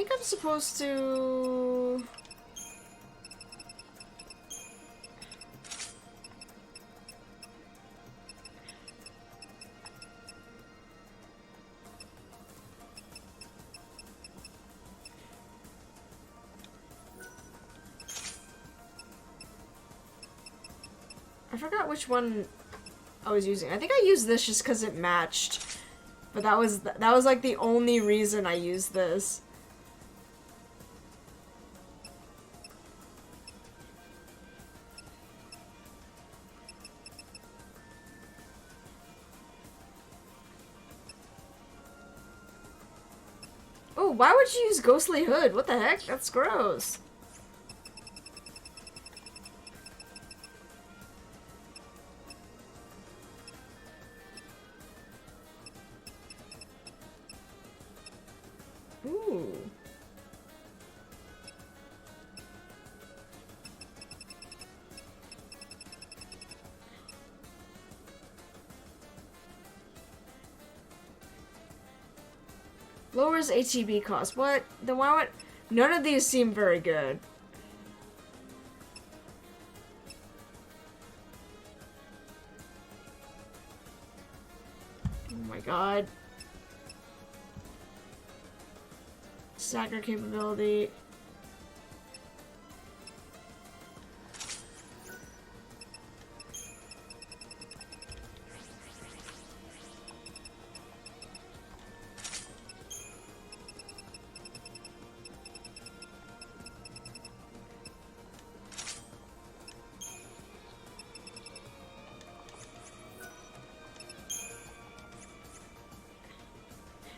think I'm supposed to... I forgot which one I was using. I think I used this just because it matched. But that was like the only reason I used this. Oh, why would you use Ghostly Hood? What the heck? That's gross. Ooh. Lowers ATB cost. What? Then why would... None of these seem very good. Oh my god. Stacker capability.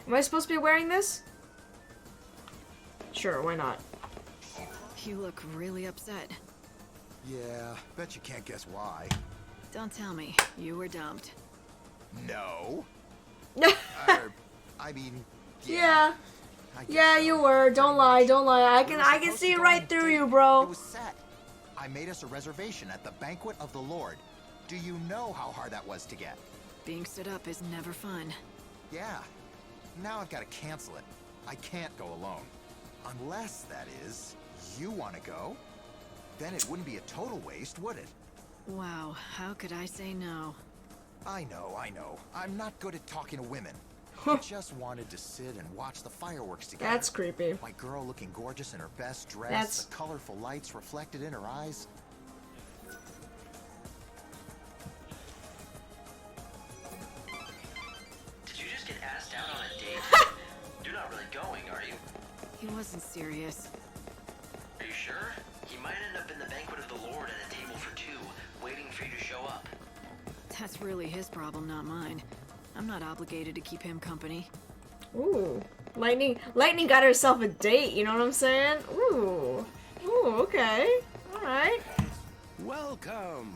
Am I supposed to be wearing this? Sure, why not? You look really upset. Yeah, bet you can't guess why. Don't tell me. You were dumped. No. I mean, Yeah. Yeah, so. you were. Don't lie, don't lie. I can see right through you, bro. It was set. I made us a reservation at the Banquet of the Lord. Do you know how hard that was to get? Being stood up is never fun. Yeah. Now I've got to cancel it. I can't go alone. Unless, that is, you want to go? Then it wouldn't be a total waste, would it? Wow, how could I say no? I know. I'm not good at talking to women. I just wanted to sit and watch the fireworks together. That's creepy. My girl looking gorgeous in her best dress, That's... the colorful lights reflected in her eyes. Did you just get asked out on a date? You're not really going, are you? He wasn't serious. Are you sure? He might end up in the Banquet of the Lord at a table for two, waiting for you to show up. That's really his problem, not mine. I'm not obligated to keep him company. Ooh. Lightning got herself a date, you know what I'm saying? Ooh. Ooh, okay. Alright. Welcome!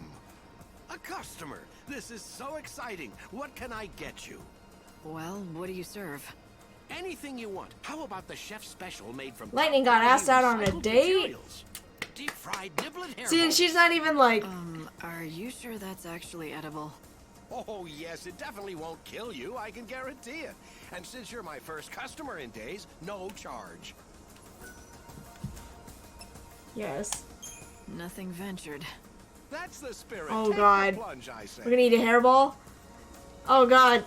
A customer! This is so exciting! What can I get you? Well, what do you serve? Anything you want. How about the chef's special made from... Lightning got asked out on a recycled date? materials? Deep-fried niblet hair See, and rolls. she's not even like... Are you sure that's actually edible? Oh, yes, it definitely won't kill you, I can guarantee it. And since you're my first customer in days, no charge. Yes. Nothing ventured. That's the spirit. Oh, Take the God. plunge, I say. We're gonna eat a hairball? Oh, God.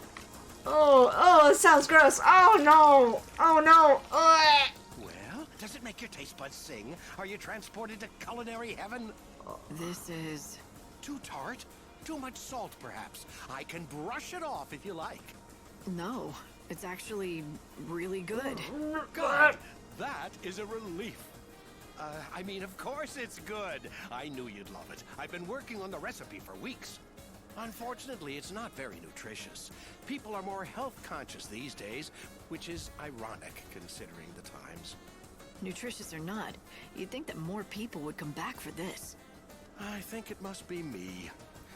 Oh, it sounds gross. Oh, no. Oh, no. Ugh. Well, does it make your taste buds sing? Are you transported to culinary heaven? This is... Too tart? Too much salt, perhaps? I can brush it off if you like. No, it's actually really good. Good! That is a relief. I mean, of course it's good. I knew you'd love it. I've been working on the recipe for weeks. Unfortunately, it's not very nutritious. People are more health conscious these days, which is ironic considering the times. Nutritious or not, you'd think that more people would come back for this. I think it must be me.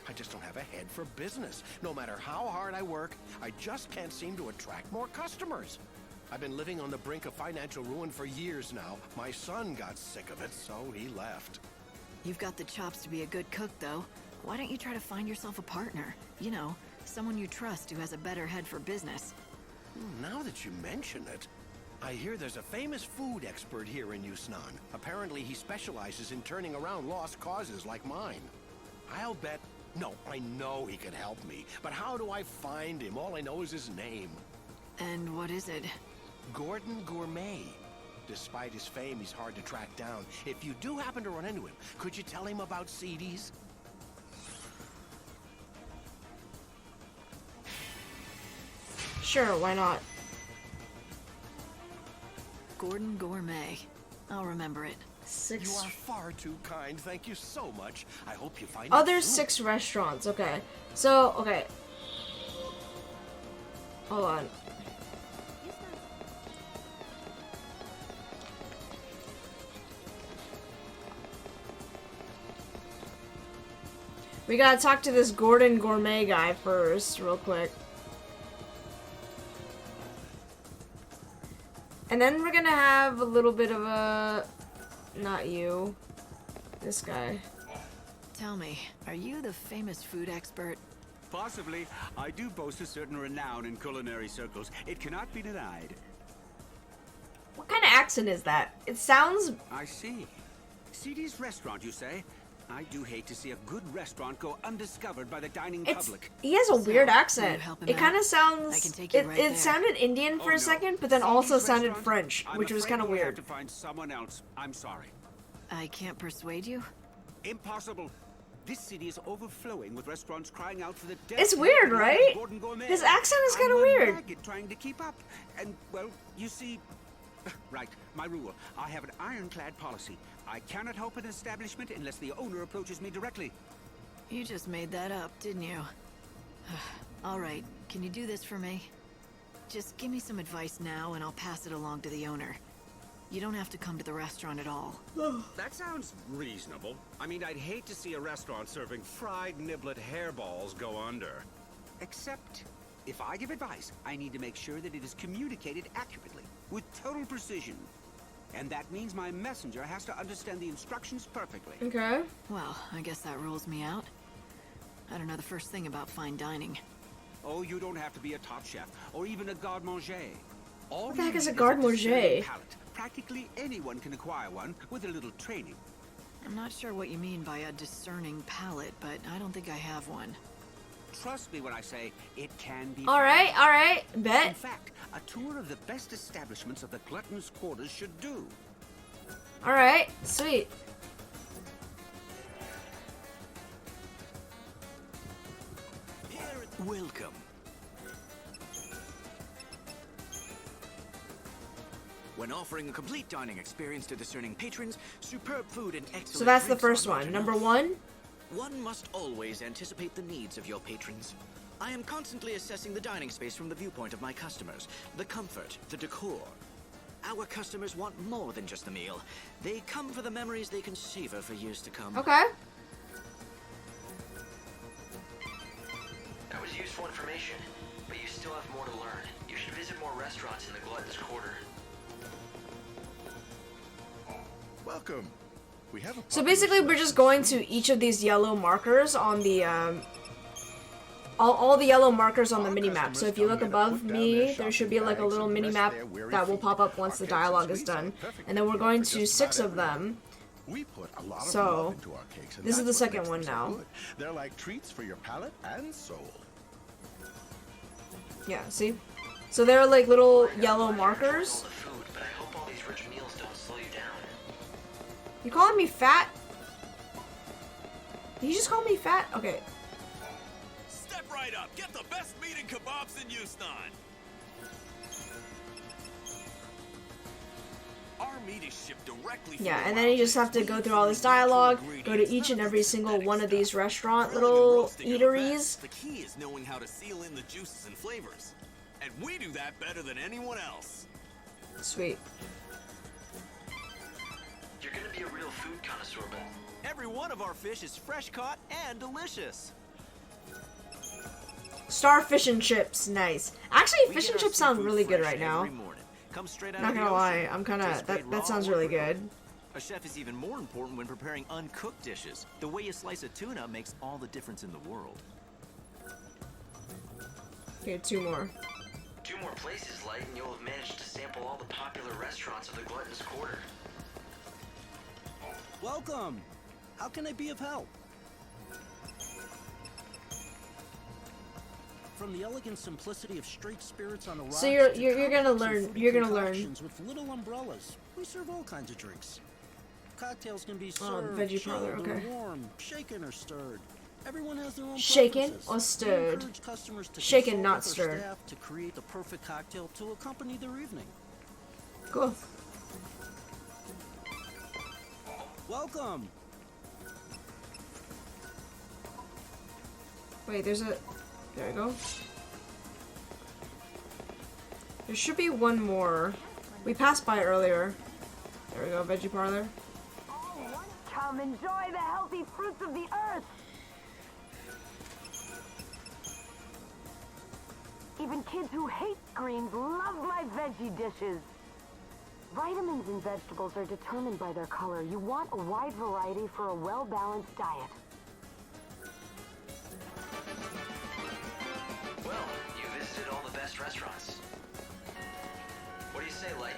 I just don't have a head for business. No matter how hard I work, I just can't seem to attract more customers. I've been living on the brink of financial ruin for years now. My son got sick of it, so he left. You've got the chops to be a good cook, though. Why don't you try to find yourself a partner? You know, someone you trust who has a better head for business. Now that you mention it, I hear there's a famous food expert here in Yusnan. Apparently he specializes in turning around lost causes like mine. I'll bet... No, I know he can help me. But how do I find him? All I know is his name. And what is it? Gordon Gourmet. Despite his fame, he's hard to track down. If you do happen to run into him, could you tell him about CDs? Sure, why not? Gordon Gourmet. I'll remember it. You are far too kind. Thank you so much. I hope you find Oh, it there's soon. 6 restaurants. Okay. So, okay. Hold on. We gotta talk to this Gordon Gourmet guy first, real quick. And then we're gonna have a little bit of a... Not you. This guy. Tell me, are you the famous food expert? Possibly. I do boast a certain renown in culinary circles. It cannot be denied. What kind of accent is that? It sounds... I see. CD's restaurant, you say? I do hate to see a good restaurant go undiscovered by the dining public. He has a weird will you accent. help him It kind out? of sounds... I can take you right there. It sounded Indian for Oh, a no. second, but then CD's also sounded restaurant? French, I'm which was afraid kind of we'll have weird. to find someone else. I'm sorry. I can't persuade you? Impossible. This city is overflowing with restaurants crying out for the death. It's weird, right? Gordon Gourmet. His accent is kind of I'm weird. ragged trying to keep up. And, well, you see... Right, my rule. I have an ironclad policy. I cannot help an establishment unless the owner approaches me directly. You just made that up, didn't you? All right, can you do this for me? Just give me some advice now and I'll pass it along to the owner. You don't have to come to the restaurant at all. That sounds reasonable. I mean, I'd hate to see a restaurant serving fried niblet hairballs go under. Except, if I give advice, I need to make sure that it is communicated accurately, with total precision. And that means my messenger has to understand the instructions perfectly. Okay. Well, I guess that rules me out. I don't know the first thing about fine dining. Oh, you don't have to be a top chef, or even a garde-manger. What the heck is a garde-manger? Practically anyone can acquire one with a little training. I'm not sure what you mean by a discerning palate, but I don't think I have one. Trust me when I say it can be. Alright, In bet. fact, a tour of the best establishments of the glutton's quarters should do. Alright, sweet. Welcome. When offering a complete dining experience to discerning patrons, superb food and excellent So that's the drinks are first not one. enough. Number 1? One must always anticipate the needs of your patrons. I am constantly assessing the dining space from the viewpoint of my customers, the comfort, the decor. Our customers want more than just a meal. They come for the memories they can savor for years to come. Okay. That was useful information, but you still have more to learn. You should visit more restaurants in the Glutton's Quarter. Welcome. We have a So basically we're just going to each of these yellow markers on the, all the yellow markers on the minimap. So if you look above me, there should be like a little minimap that will pop up once the dialogue is done. And then we're going to 6 of them. We put a lot of So, love into our cakes, and this is that's the what second makes one them so now. good. They're like treats for your palate and soul. Yeah, see? So they're like little yellow All markers. the food, but I hope all these rich meals don't slow you down. You calling me fat? Did you just call me fat? Okay. Step right up. Get the best meat and kebabs in Yusnan. Our meat is shipped directly from Yeah, the and then you just have to go through all this dialogue, go to each and every single one of these restaurant little eateries. The key is knowing how to seal in the juices and flavors. And we do that better than anyone else. Sweet. You're gonna be a real food connoisseur, but Every one of our fish is fresh caught and delicious. Starfish and chips, nice. Actually, fish and chips sound really good right now. Come straight out Not of the gonna lie, ocean. I'm kinda, Tastes great that raw sounds or really grilled. good. A chef is even more important when preparing uncooked dishes. The way you slice a tuna makes all the difference in the world. Okay, 2 more. 2 more places, Light, and you'll have managed to sample all the popular restaurants of the Glutton's Quarter. Welcome! How can I be of help? From the elegant simplicity of straight spirits on the rocks. So you're gonna learn. You're gonna learn. With little umbrellas. We serve all kinds of drinks. Cocktails can be served, veggie parlor, chilled or okay. warm, shaken or stirred. Everyone has their own Shaken preferences. or We stirred? encourage customers to Shaken, consult not with our stirred. staff to create the perfect cocktail to accompany their evening. Cool. Welcome. Wait, there's a. There we go. There should be one more. We passed by earlier. There we go, veggie parlor. Come enjoy the healthy fruits of the earth. Even kids who hate greens love my veggie dishes. Vitamins in vegetables are determined by their color. You want a wide variety for a well-balanced diet. Well, you visited all the best restaurants. What do you say, Light?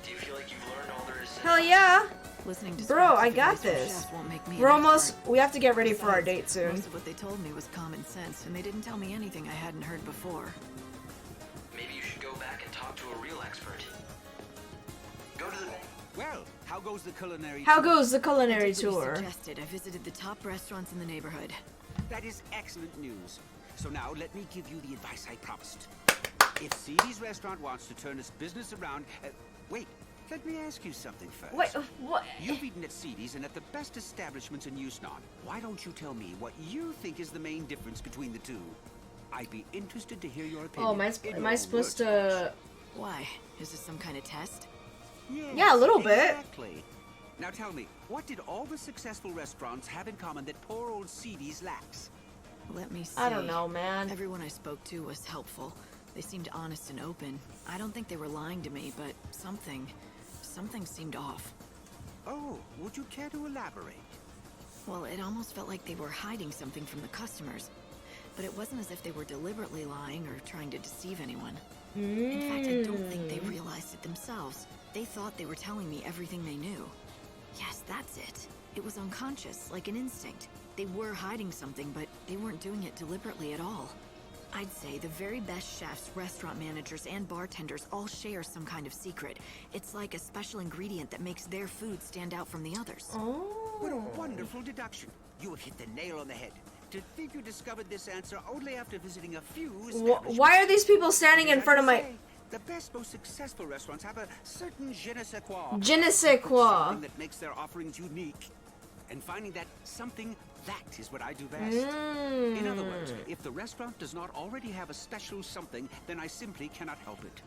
Do you feel like you've learned all there is to know? Hell yeah! Listening to Bro, I specific got research this. chefs won't make me We're an almost. expert. We have to get ready for our date soon. Most of what they told me was common sense, and they didn't tell me anything I hadn't heard before. Maybe you should go back and talk to a real expert. Go to the... Well, how goes the culinary How tour? goes the culinary I did what you tour? suggested. I visited the top restaurants in the neighborhood. That is excellent news. So now let me give you the advice I promised. If CD's restaurant wants to turn its business around... wait, let me ask you something first. Wait, what? You've eaten at CD's and at the best establishments in Yusnan. Why don't you tell me what you think is the main difference between the two? I'd be interested to hear your opinion. Oh, am I in your supposed words, of course. to? Why? Is this some kind of test? Yes, Yeah, a little bit. Exactly. Now tell me, what did all the successful restaurants have in common that poor old CD's lacks? Let me see. I don't know, man. Everyone I spoke to was helpful. They seemed honest and open. I don't think they were lying to me, but something seemed off. Oh, would you care to elaborate? Well, it almost felt like they were hiding something from the customers. But it wasn't as if they were deliberately lying or trying to deceive anyone. In fact, I don't think they realized it themselves. They thought they were telling me everything they knew. Yes, that's it. It was unconscious, like an instinct. They were hiding something, but they weren't doing it deliberately at all. I'd say the very best chefs, restaurant managers, and bartenders all share some kind of secret. It's like a special ingredient that makes their food stand out from the others. What a wonderful deduction. You have hit the nail on the head. To think you discovered this answer only after visiting a few establishments. Why are these people standing in As front I of my? say, the best, most successful restaurants have a certain je ne sais quoi. Je ne sais quoi. Something that makes their offerings unique. And finding that something, that is what I do best. In other words, if the restaurant does not already have a special something, then I simply cannot help it.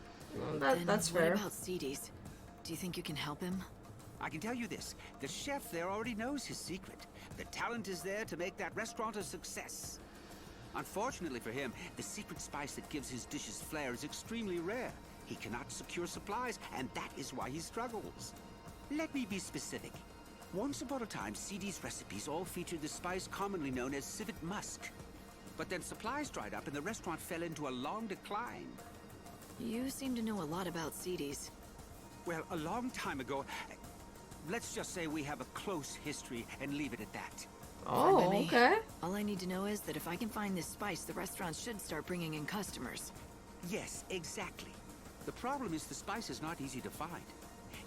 Then That's what fair. about CD's? Do you think you can help him? I can tell you this, the chef there already knows his secret. The talent is there to make that restaurant a success. Unfortunately for him, the secret spice that gives his dishes flair is extremely rare. He cannot secure supplies, and that is why he struggles. Let me be specific. Once upon a time, CD's recipes all featured the spice commonly known as civet musk. But then supplies dried up and the restaurant fell into a long decline. You seem to know a lot about CD's. Well, a long time ago, let's just say we have a close history and leave it at that. Oh, Fine by me. okay. All I need to know is that if I can find this spice, the restaurant should start bringing in customers. Yes, exactly. The problem is the spice is not easy to find.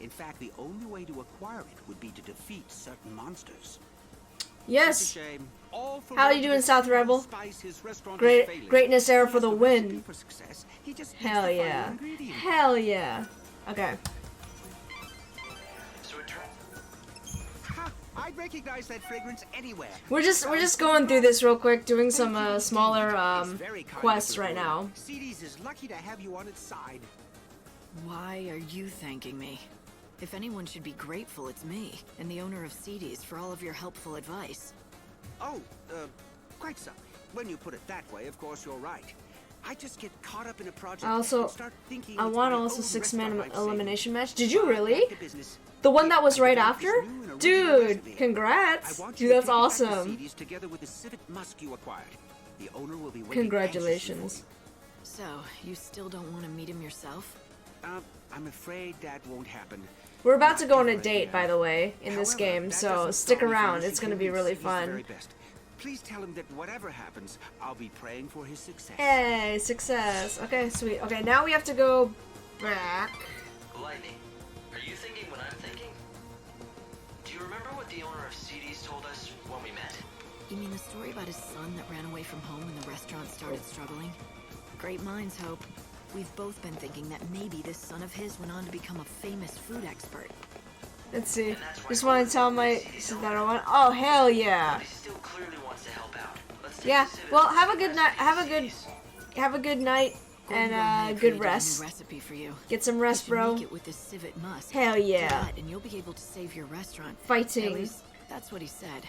In fact, the only way to acquire it would be to defeat certain monsters. Yes. It's a shame. All for How one you doing, to South see the Rebel? spice his restaurant is Great, failing. greatness era for He the has recipe win. for success. He just needs Hell the final yeah. ingredient. Hell yeah. Okay. So it turns... Ha! I'd recognize that fragrance anywhere. We're just going through this real quick, doing some Thank you smaller indeed. It's very kind quests of you. right now. CD's is lucky to have you on its side. Why are you thanking me? If anyone should be grateful, it's me, and the owner of CD's, for all of your helpful advice. Oh, quite so. When you put it that way, of course you're right. I just get caught up in a project I also- and start thinking I it's want my also own 6-man restaurant, I'd say. elimination match. Did you really? Back to business. The one that was I right developed this after? new and original Dude, recipe. congrats. I want Dude, you to that's take it back to awesome. CD's together with the civet musk you acquired. The owner will be waiting Congratulations. anxiously for you. So, you still don't want to meet him yourself? I'm afraid that won't happen. We're about to go on a date, by the way, in this game, that so doesn't stick stop me from around. wishing It's gonna him be and really Cities the fun. very best. Please tell him that whatever happens, I'll be praying for his success. Hey, success. Okay, sweet. Okay, now we have to go back. Lightning, are you thinking what I'm thinking? Do you remember what the owner of CD's told us when we met? You mean the story about his son that ran away from home when the restaurant started struggling? Great minds, Hope. We've both been thinking that maybe this son of his went on to become a famous food expert. Let's see. Just want to tell my sister that I want. Oh, hell yeah. But he still clearly wants to help out. Let's take Yeah. a civet Well, to have a the good night. cities. Have a good night Gordon Gourmet and created good a new rest. recipe for you. Get some You rest, should bro. make it with this civet musk. Hell Do yeah. that, and you'll be able to save your restaurant. At Fighting. least, that's what he said.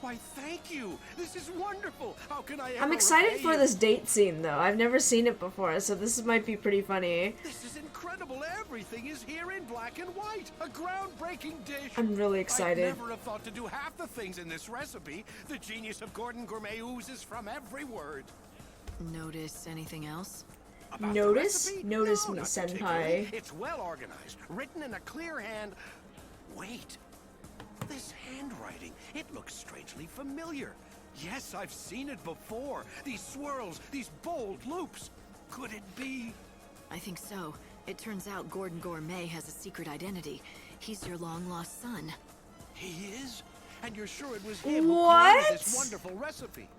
Why, thank you. This is wonderful. How can I ever I'm excited repay for you? this date scene, though. I've never seen it before, so this might be pretty funny. This is incredible. Everything is here in black and white. A groundbreaking dish. I'm really excited. I'd never have thought to do half the things in this recipe. The genius of Gordon Gourmet oozes from every word. Notice anything else? About the Notice? recipe? Notice No, me, not senpai. particularly. It's well organized, written in a clear hand. Wait. This handwriting, it looks strangely familiar. Yes, I've seen it before. These swirls, these bold loops. Could it be? I think so. It turns out Gordon Gourmet has a secret identity. He's your long-lost son. He is? And you're sure it was him who What? created this wonderful recipe?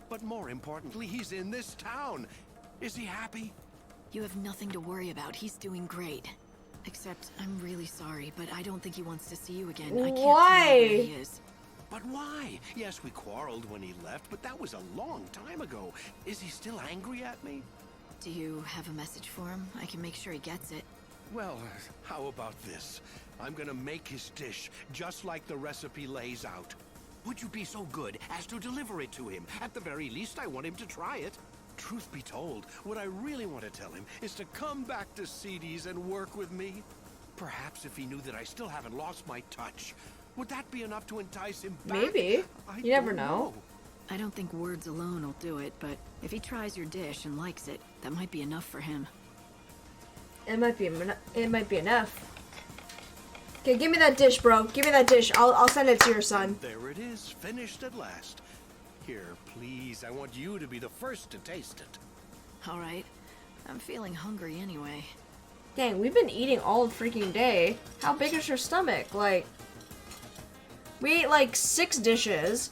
But more importantly, he's in this town. Is he happy? You have nothing to worry about. He's doing great. Except, I'm really sorry, but I don't think he wants to see you again. I can't tell you Why? where he is. But why? Yes, we quarreled when he left, but that was a long time ago. Is he still angry at me? Do you have a message for him? I can make sure he gets it. Well, how about this? I'm gonna make his dish just like the recipe lays out. Would you be so good as to deliver it to him? At the very least, I want him to try it. Truth be told, what I really want to tell him is to come back to CD's and work with me. Perhaps if he knew that I still haven't lost my touch, would that be enough to entice him back? Maybe. I You never don't know. I don't think words alone will do it, but if he tries your dish and likes it, that might be enough for him. It might be enough. Okay, give me that dish, bro. Give me that dish. I'll send it to your son. There it is, finished at last. Here, please, I want you to be the first to taste it. Alright. I'm feeling hungry anyway. Dang, we've been eating all freaking day. How big is your stomach? Like, we ate like 6 dishes.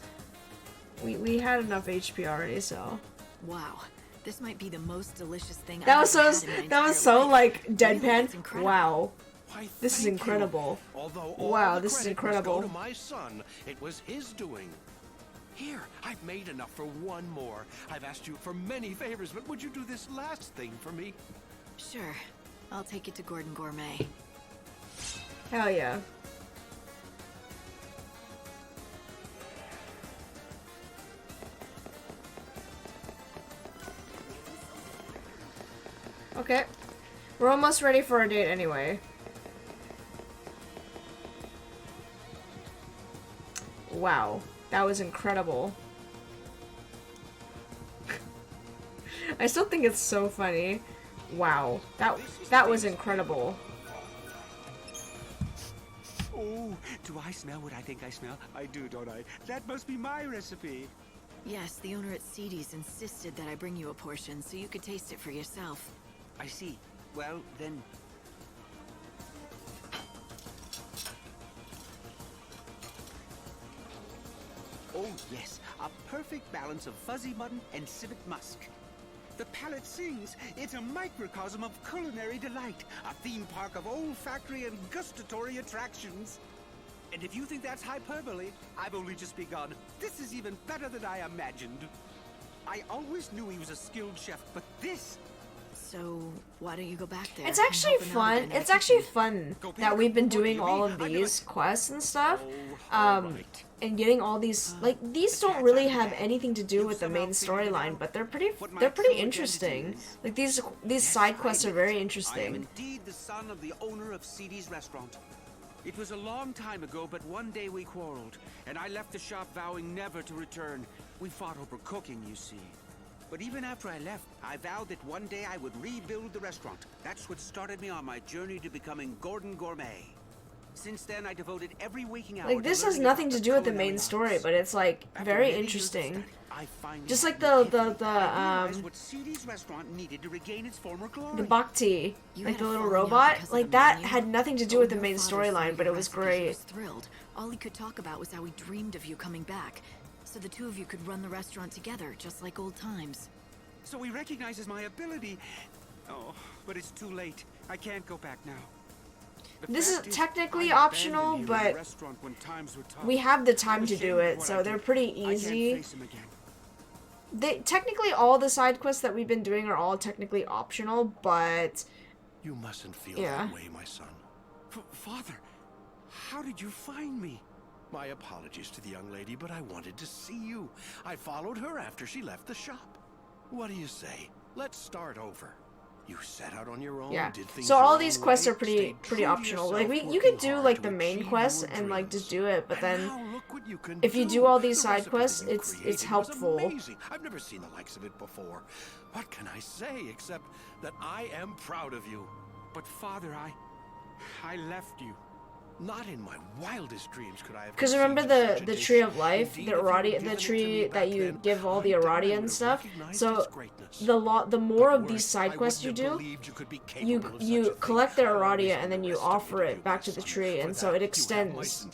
We had enough HP already, so. Wow. This might be the most delicious thing That I've was so ever had in my entire life. like Really, deadpan. it's incredible. Wow. Why, This is thank you. incredible. Although all Wow, the this is credit must incredible. go to my son. It was his doing. Here, I've made enough for one more. I've asked you for many favors, but would you do this last thing for me? Sure. I'll take it to Gordon Gourmet. Hell yeah. Okay. We're almost ready for a date anyway. Wow. That was incredible. I still think it's so funny. Wow. That was incredible. Oh, do I smell what I think I smell? I do, don't I? That must be my recipe. Yes, the owner at CD's insisted that I bring you a portion so you could taste it for yourself. I see. Well, then... Oh, yes. A perfect balance of fuzzy mutton and civet musk. The palate sings. It's a microcosm of culinary delight. A theme park of olfactory and gustatory attractions. And if you think that's hyperbole, I've only just begun. This is even better than I imagined. I always knew he was a skilled chef, but this... So, why don't you go back there? It's and actually help him out fun. again in It's the actually kitchen? fun Go that back? we've been What do doing you all mean? of I do these quests and stuff. Oh, all right. And getting all these like these don't really have anything to do with the main storyline, but they're pretty interesting. Like these side quests are very I am interesting. indeed the son of the owner of CD's restaurant. It was a long time ago, but one day we quarreled, and I left the shop vowing never to return. We fought over cooking, you see. But even after I left, I vowed that one day I would rebuild the restaurant. That's what started me on my journey to becoming Gordon Gourmet. Since then, I devoted every waking hour Like, this has nothing to do with the main story, but it's, like, very interesting. Just like the Bhakti, like the little robot, like that had nothing to do with the main storyline, but it was great. Thrilled. All he could talk about was how he dreamed of you coming back, so the two of you could run the restaurant together, just like old times. So he recognizes my ability. Oh, but it's too late. I can't go back now. This is technically optional, but we have the time to do it, so they're pretty easy. Technically all the side quests that we've been doing are all technically optional, but you mustn't feel that way, my son. Father, how did you find me? My apologies to the young lady, but I wanted to see you. I followed her after she left the shop. What do you say? Let's start over. You set out on your own. Yeah. Did things so all your these own quests way, are pretty stayed optional. true to Like yourself, you could working do hard like to the main achieve quests your and like dreams. just do it, but And then now look what you can if you do all these side quests, it's created was helpful. amazing. I've never seen the likes of it before. What can I say except that I am proud of you? But Father, I left you. Not in my wildest dreams could I have. Because remember the tree of life, the tree that you give all the Aradia and stuff. So the more of these side quests you do, you collect the Aradia and then you offer it back to the tree, and so it extends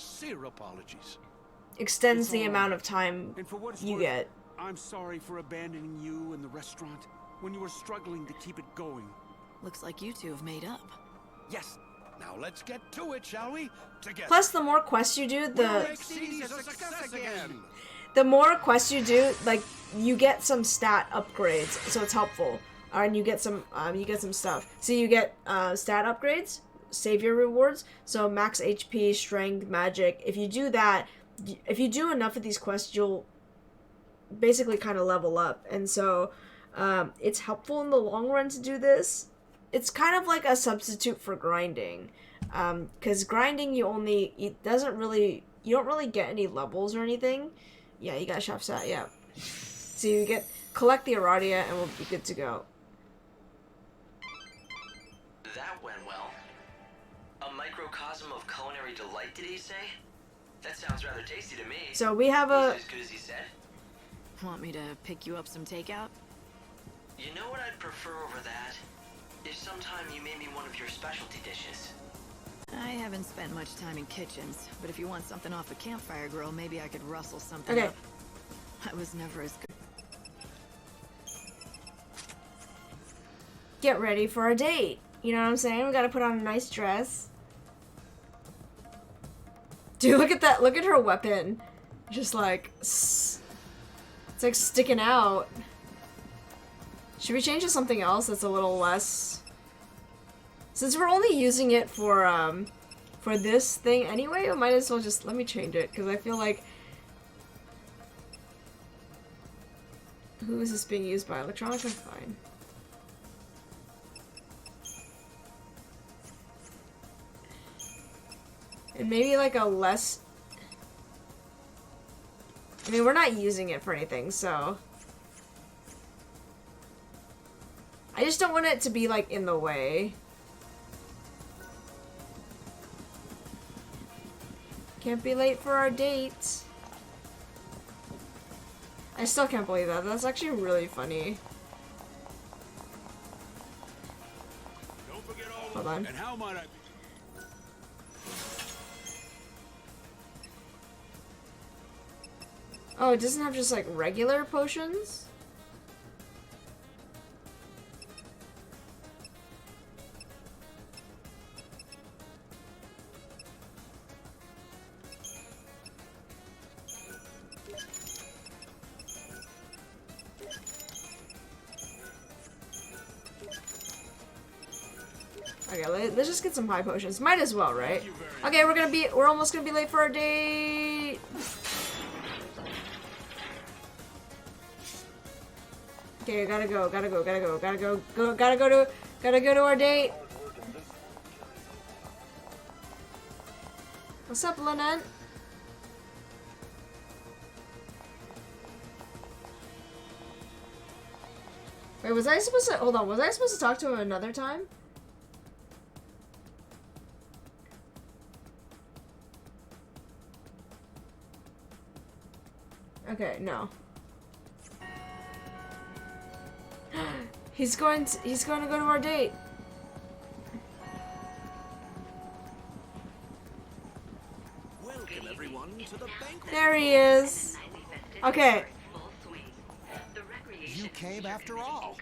the amount of time you get. I'm sorry for abandoning you and the restaurant when you were struggling to keep it going. Looks like you two have made up. Yes. Now let's get to it, shall we? Together. Plus, the more quests you do, the more quests you do, like you get some stat upgrades, so it's helpful. And you get some stuff. So you get stat upgrades, savior rewards. So max HP, strength, magic. If you do that, if you do enough of these quests, you'll basically kind of level up. And so it's helpful in the long run to do this. It's kind of like a substitute for grinding, because grinding you don't really get any levels or anything. Yeah, you got shop stat, yeah. So you collect the Aradia and we'll be good to go. That went well. A microcosm of culinary delight, did he say? That sounds rather tasty to me. So we have Was it as good as he said? Want me to pick you up some takeout? You know what I'd prefer over that? If sometime you made me one of your specialty dishes. I haven't spent much time in kitchens, but if you want something off a campfire grill, maybe I could rustle something up. I was never as good. Get ready for a date. You know what I'm saying? We gotta put on a nice dress. Dude, look at that. Look at her weapon. Just like, it's like sticking out. Should we change to something else that's a little less? Since we're only using it for this thing anyway, I might as well just let me change it, because I feel like who is this being used by? Electronica? Fine. And maybe like a less. I mean, we're not using it for anything, so. I just don't want it to be, like, in the way. Can't be late for our date. I still can't believe that. That's actually really funny. Hold on. And how might I... Oh, it doesn't have just, like, regular potions? Okay, let's just get some high potions. Might as well, right? Okay, we're almost gonna be late for our date. Okay, gotta go to our date. What's up, Lynette? Wait, was I supposed to... Hold on, was I supposed to talk to him another time? Okay, no. He's going to go to our date. Welcome everyone to the banquet. There he is. Okay. You came after all.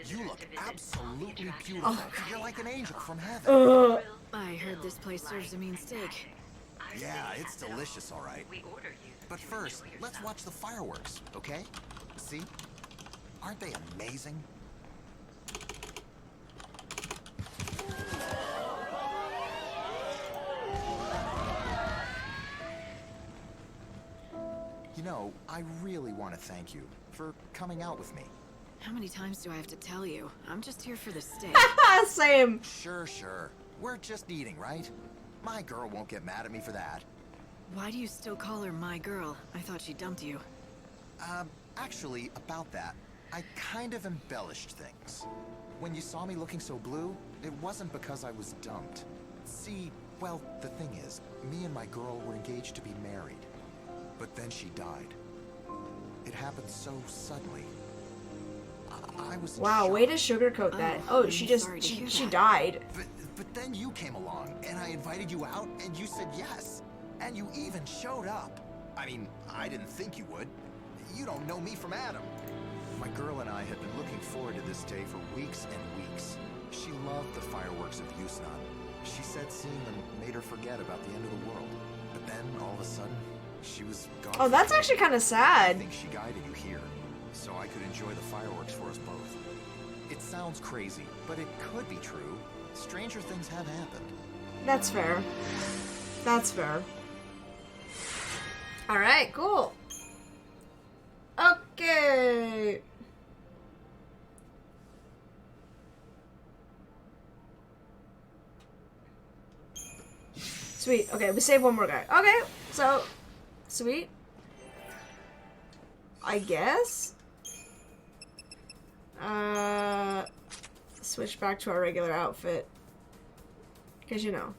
You look absolutely beautiful. You're like an angel from heaven. I heard this place serves a mean steak. Yeah, it's delicious, all right. But first, let's watch the fireworks, okay? See? Aren't they amazing? You know, I really want to thank you for coming out with me. How many times do I have to tell you? I'm just here for the steak. Same. Sure. We're just eating, right? My girl won't get mad at me for that. Why do you still call her my girl? I thought she dumped you. Actually, about that, I kind of embellished things. When you saw me looking so blue, it wasn't because I was dumped. See, well, the thing is, me and my girl were engaged to be married. But then she died. It happened so suddenly. I was in Wow, shock. way to sugarcoat that. Oh, I'm she just sorry to hear she that. died. But then you came along, and I invited you out, and you said yes. And you even showed up. I mean, I didn't think you would. You don't know me from Adam. My girl and I had been looking forward to this day for weeks and weeks. She loved the fireworks of Yusnan. She said seeing them made her forget about the end of the world. But then, all of a sudden, she was gone. Oh, that's actually kind of I sad. think she guided you here, so I could enjoy the fireworks for us both. It sounds crazy, but it could be true. Stranger things have happened. That's fair. That's fair. Alright, cool. Okay. Sweet. Okay, we saved one more guy. Okay, so... Sweet. I guess? Switch back to our regular outfit. Because, you know.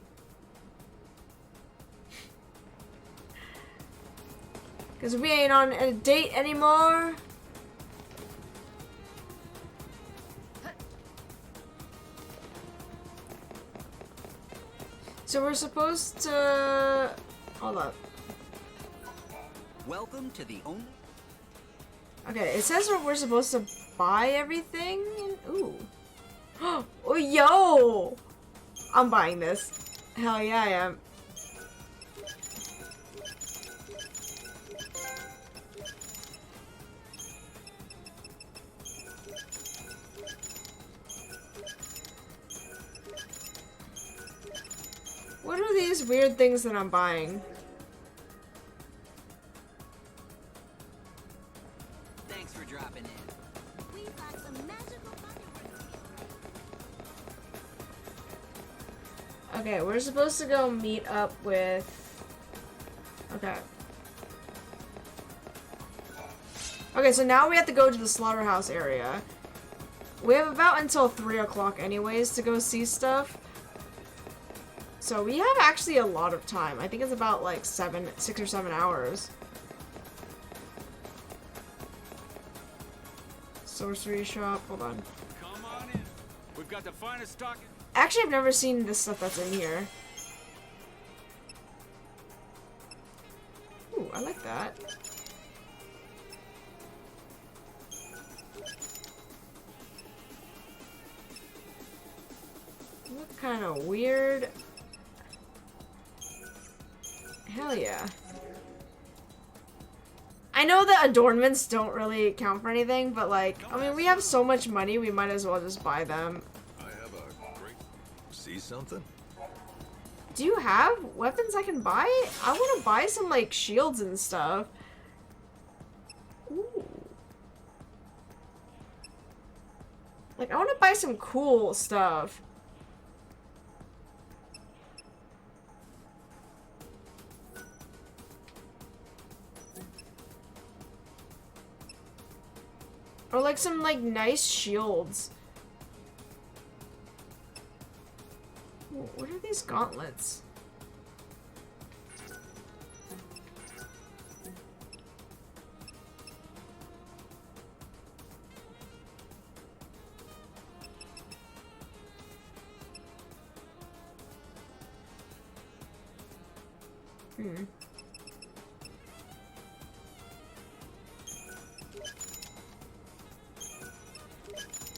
Because we ain't on a date anymore. So we're supposed to... Hold up. Welcome to the only... Okay, it says we're supposed to buy everything. Ooh. Oh, yo! I'm buying this. Hell yeah, I am. What are these weird things that I'm buying? Thanks for dropping in. We've got some magical fireworks. Okay, we're supposed to go meet up with... Okay. Okay, so now we have to go to the slaughterhouse area. We have about until 3 o'clock anyways to go see stuff. So we have actually a lot of time. I think it's about like 6 or 7 hours. Sorcery shop, hold on. Come on in. We've got the finest stock. Actually, I've never seen this stuff that's in here. Ooh, I like that. Look kind of weird. Hell yeah. I know that adornments don't really count for anything, but like, I mean, we have so much money, we might as well just buy them. I have a great... See something? Do you have weapons I can buy? I want to buy some, like, shields and stuff. Ooh. Like, I want to buy some cool stuff. Or like some like nice shields. What are these gauntlets?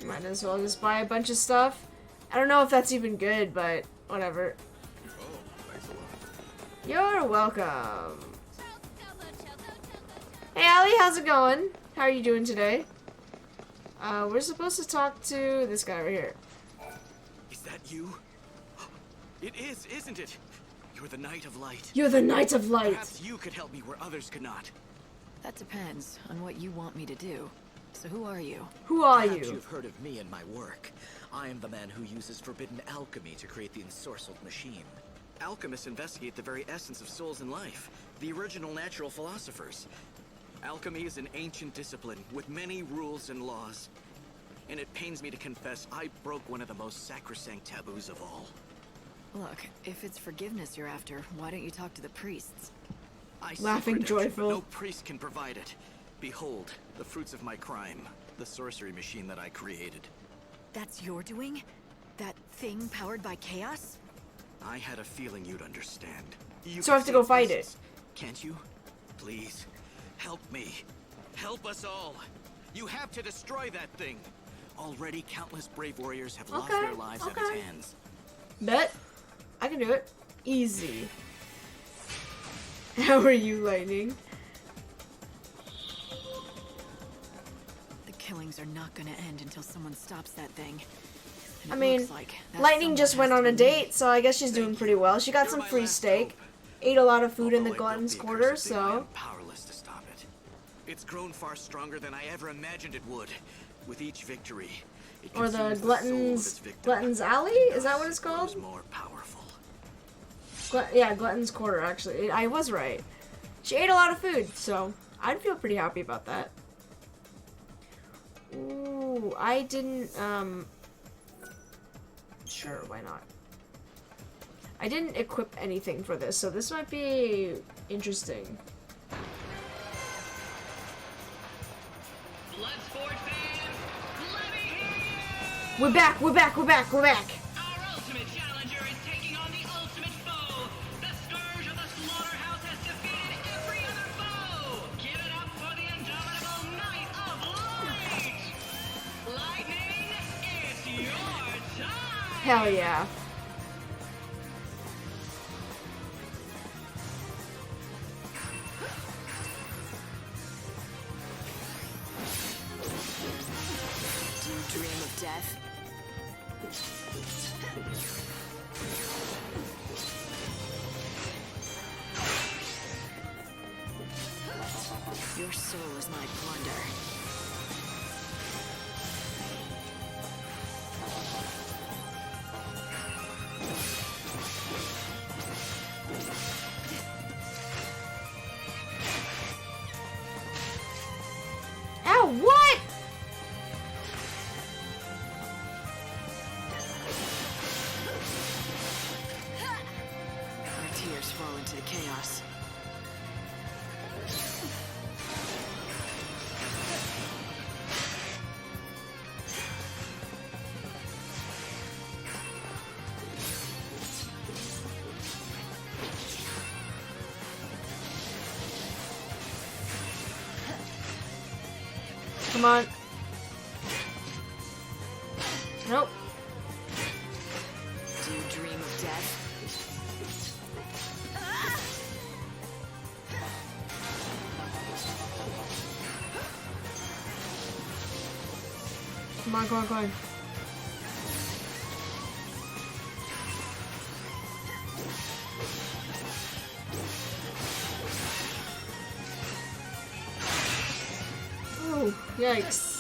Might as well just buy a bunch of stuff. I don't know if that's even good, but whatever. Oh, thanks a lot. You're welcome. Hey, Allie, how's it going? How are you doing today? We're supposed to talk to this guy right here. Is that you? It is, isn't it? You're the Knight of Light. You're the Knight of Light. Perhaps you could help me where others could not. That depends on what you want me to do. So who are you? Who are Perhaps you? You've heard of me and my work. I am the man who uses forbidden alchemy to create the ensorcelled machine. Alchemists investigate the very essence of souls and life, the original natural philosophers. Alchemy is an ancient discipline with many rules and laws. And it pains me to confess I broke one of the most sacrosanct taboos of all. Look, if it's forgiveness you're after, why don't you talk to the priests? I Laughing seek redemption, joyful. but no priest can provide it. Behold, the fruits of my crime, the sorcery machine that I created. That's your doing? That thing powered by chaos? I had a feeling you'd understand. You So I have to go fight it. Can't you? Please, help me. Help us all. You have to destroy that thing. Already countless brave warriors have lost their lives at its hands. Bet. I can do it. Easy. How are you, Lightning? The killings are not gonna end until someone stops that thing. And I it mean, looks like that Lightning someone just has went to on a be date, me. so I guess she's doing pretty well. She got some free steak, ate a lot of food in the Although I built glutton's the quarter, accursed thing, I so... am powerless to stop it. It's grown far stronger than I ever imagined it would. With each victory, it Or the consumes soul of its Glutton's... victim. Glutton's Alley? Is that what it's Grows called? more powerful. Yeah, Glutton's Quarter, actually. I was right. She ate a lot of food, so I'd feel pretty happy about that. Ooh, I didn't, Sure, why not? I didn't equip anything for this, so this might be interesting. Bloodsport fans, let me hear you! We're back, we're back, we're back, we're back! Our ultimate challenger is taking on the ultimate foe! The Scourge of the Slaughterhouse has defeated every other foe! Give it up for the indomitable Knight of Light! Lightning, it's your time! Hell yeah. Do you dream of death? Your soul is my plunder. Ow, what? Our tears fall into the chaos. Come on. Nope. Do you dream of death? Come on, come on, come on. Oh, yikes.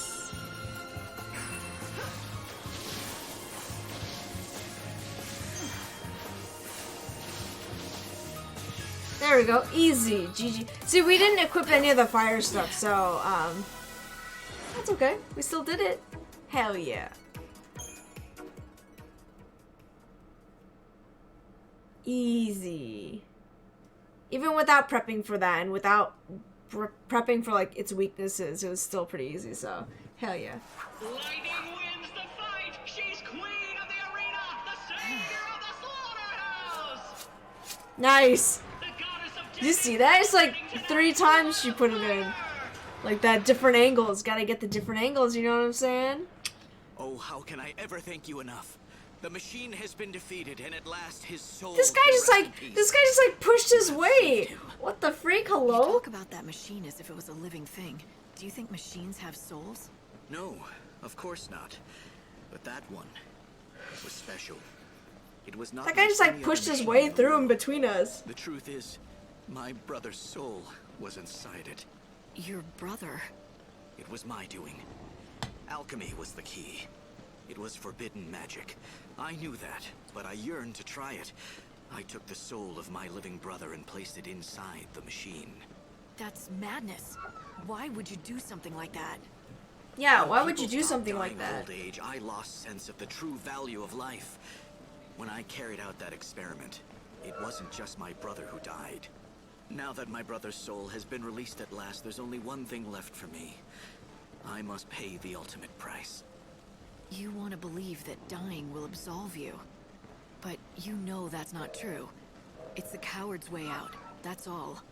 There we go. Easy. GG. See, we didn't equip any of the fire stuff, so, That's okay. We still did it. Hell yeah. Easy. Even without prepping for that and without prepping for like its weaknesses, it was still pretty easy, so hell yeah. Lightning wins the fight! She's queen of the arena! The savior of the slaughterhouse! Nice! Did you see that? It's like 3 times she put it in. Like that different angles. Gotta get the different angles, you know what I'm saying? Oh, how can I ever thank you enough? The machine has been defeated, and at last his soul. This guy just like pushed his weight. What the freak? Hello? You talk about that machine as if it was a living thing. Do you think machines have souls? No, of course not. But that one was special. It was not. That guy just like pushed his way through in between us. The truth is, my brother's soul was inside it. Your brother? It was my doing. Alchemy was the key. It was forbidden magic. I knew that, but I yearned to try it. I took the soul of my living brother and placed it inside the machine. That's madness. Why would you do something like that? Yeah, why would you do something like that? Old age, I lost sense of the true value of life. When I carried out that experiment, it wasn't just my brother who died. Now that my brother's soul has been released at last, there's only one thing left for me. I must pay the ultimate price. You want to believe that dying will absolve you. But you know that's not true. It's the coward's way out, that's all.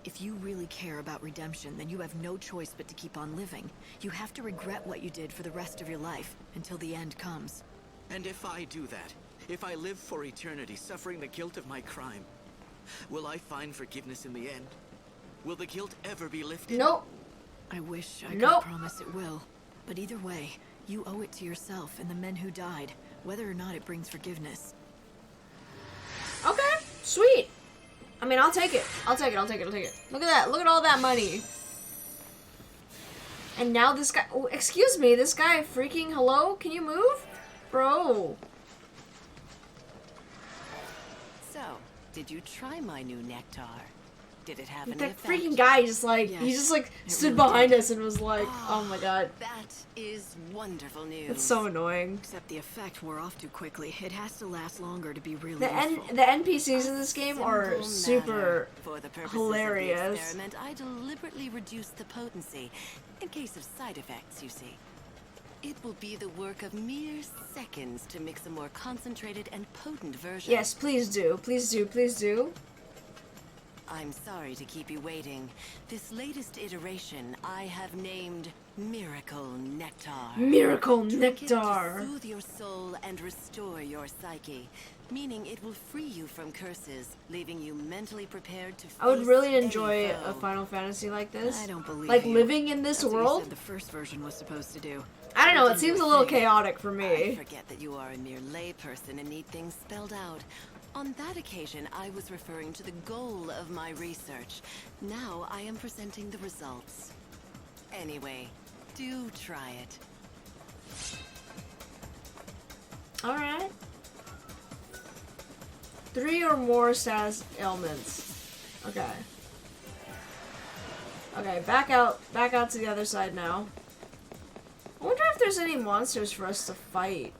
If you really care about redemption, then you have no choice but to keep on living. You have to regret what you did for the rest of your life, until the end comes. And if I do that, if I live for eternity suffering the guilt of my crime, will I find forgiveness in the end? Will the guilt ever be lifted? Nope. I wish I Nope. could promise it will. But either way, you owe it to yourself and the men who died, whether or not it brings forgiveness. Okay, sweet. I mean, I'll take it. I'll take it. Look at that. Look at all that money. And now this guy... Oh, excuse me. This guy freaking... Hello? Can you move? Bro. So, did you try my new nectar? Did it have any That effect? freaking guy just like... Yes, he just like stood really behind did. us and was like... Oh my god. That is wonderful news. It's so annoying. Except the effect wore off too quickly. It has to last longer to be really The useful. the NPCs in this game are Simple super matter. For the purposes hilarious. Of the experiment, I deliberately reduced the potency in case of side effects, you see. It will be the work of mere seconds to mix a more concentrated and potent version. Yes, please do. Please do. Please do. I'm sorry to keep you waiting. This latest iteration I have named Miracle Nectar. Miracle Drink it Nectar. to soothe your soul and restore your psyche, meaning it will free you from curses, leaving you mentally prepared to face I would really any enjoy foe. a Final Fantasy like this. I don't believe like you. living in this That's what you world. said the first version was supposed to do. I don't know. It Looking seems a your little thing. chaotic for I me. forget that you are a mere layperson and need things spelled out. On that occasion, I was referring to the goal of my research. Now I am presenting the results. Anyway, do try it. All right. 3 or more status ailments. Okay. Okay, back out to the other side now. I wonder if there's any monsters for us to fight.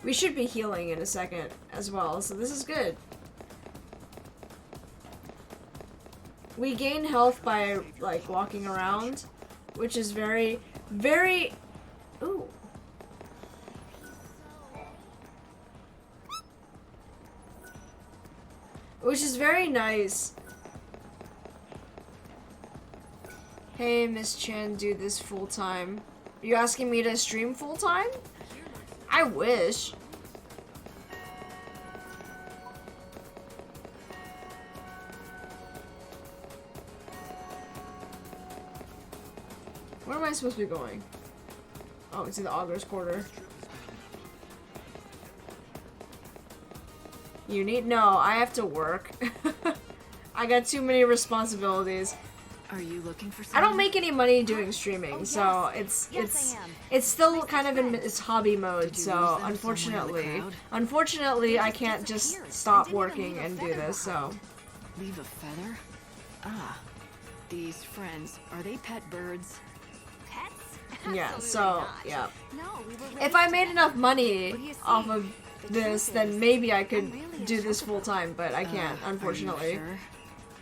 We should be healing in a second as well, so this is good. We gain health by, like, walking around, which is very, very... Ooh. Which is very nice. Hey, Miss Chan, do this full time. Are you asking me to stream full time? I wish. Where am I supposed to be going? Oh, it's in the Augur's Quarter. You need? No, I have to work. I got too many responsibilities. Are you looking for I something? don't make any money doing streaming, so it's still kind of in its hobby mode. So unfortunately, I can't just stop working and do this. So Leave a feather? Ah, these friends, are they pet birds? Pets? Yeah, Absolutely so, not. yeah. No, we were If I raised made together. enough money But you see, off of the this, truth then is, maybe I could I'm really a do this chocobo. full time, but I can't, unfortunately. Are you sure?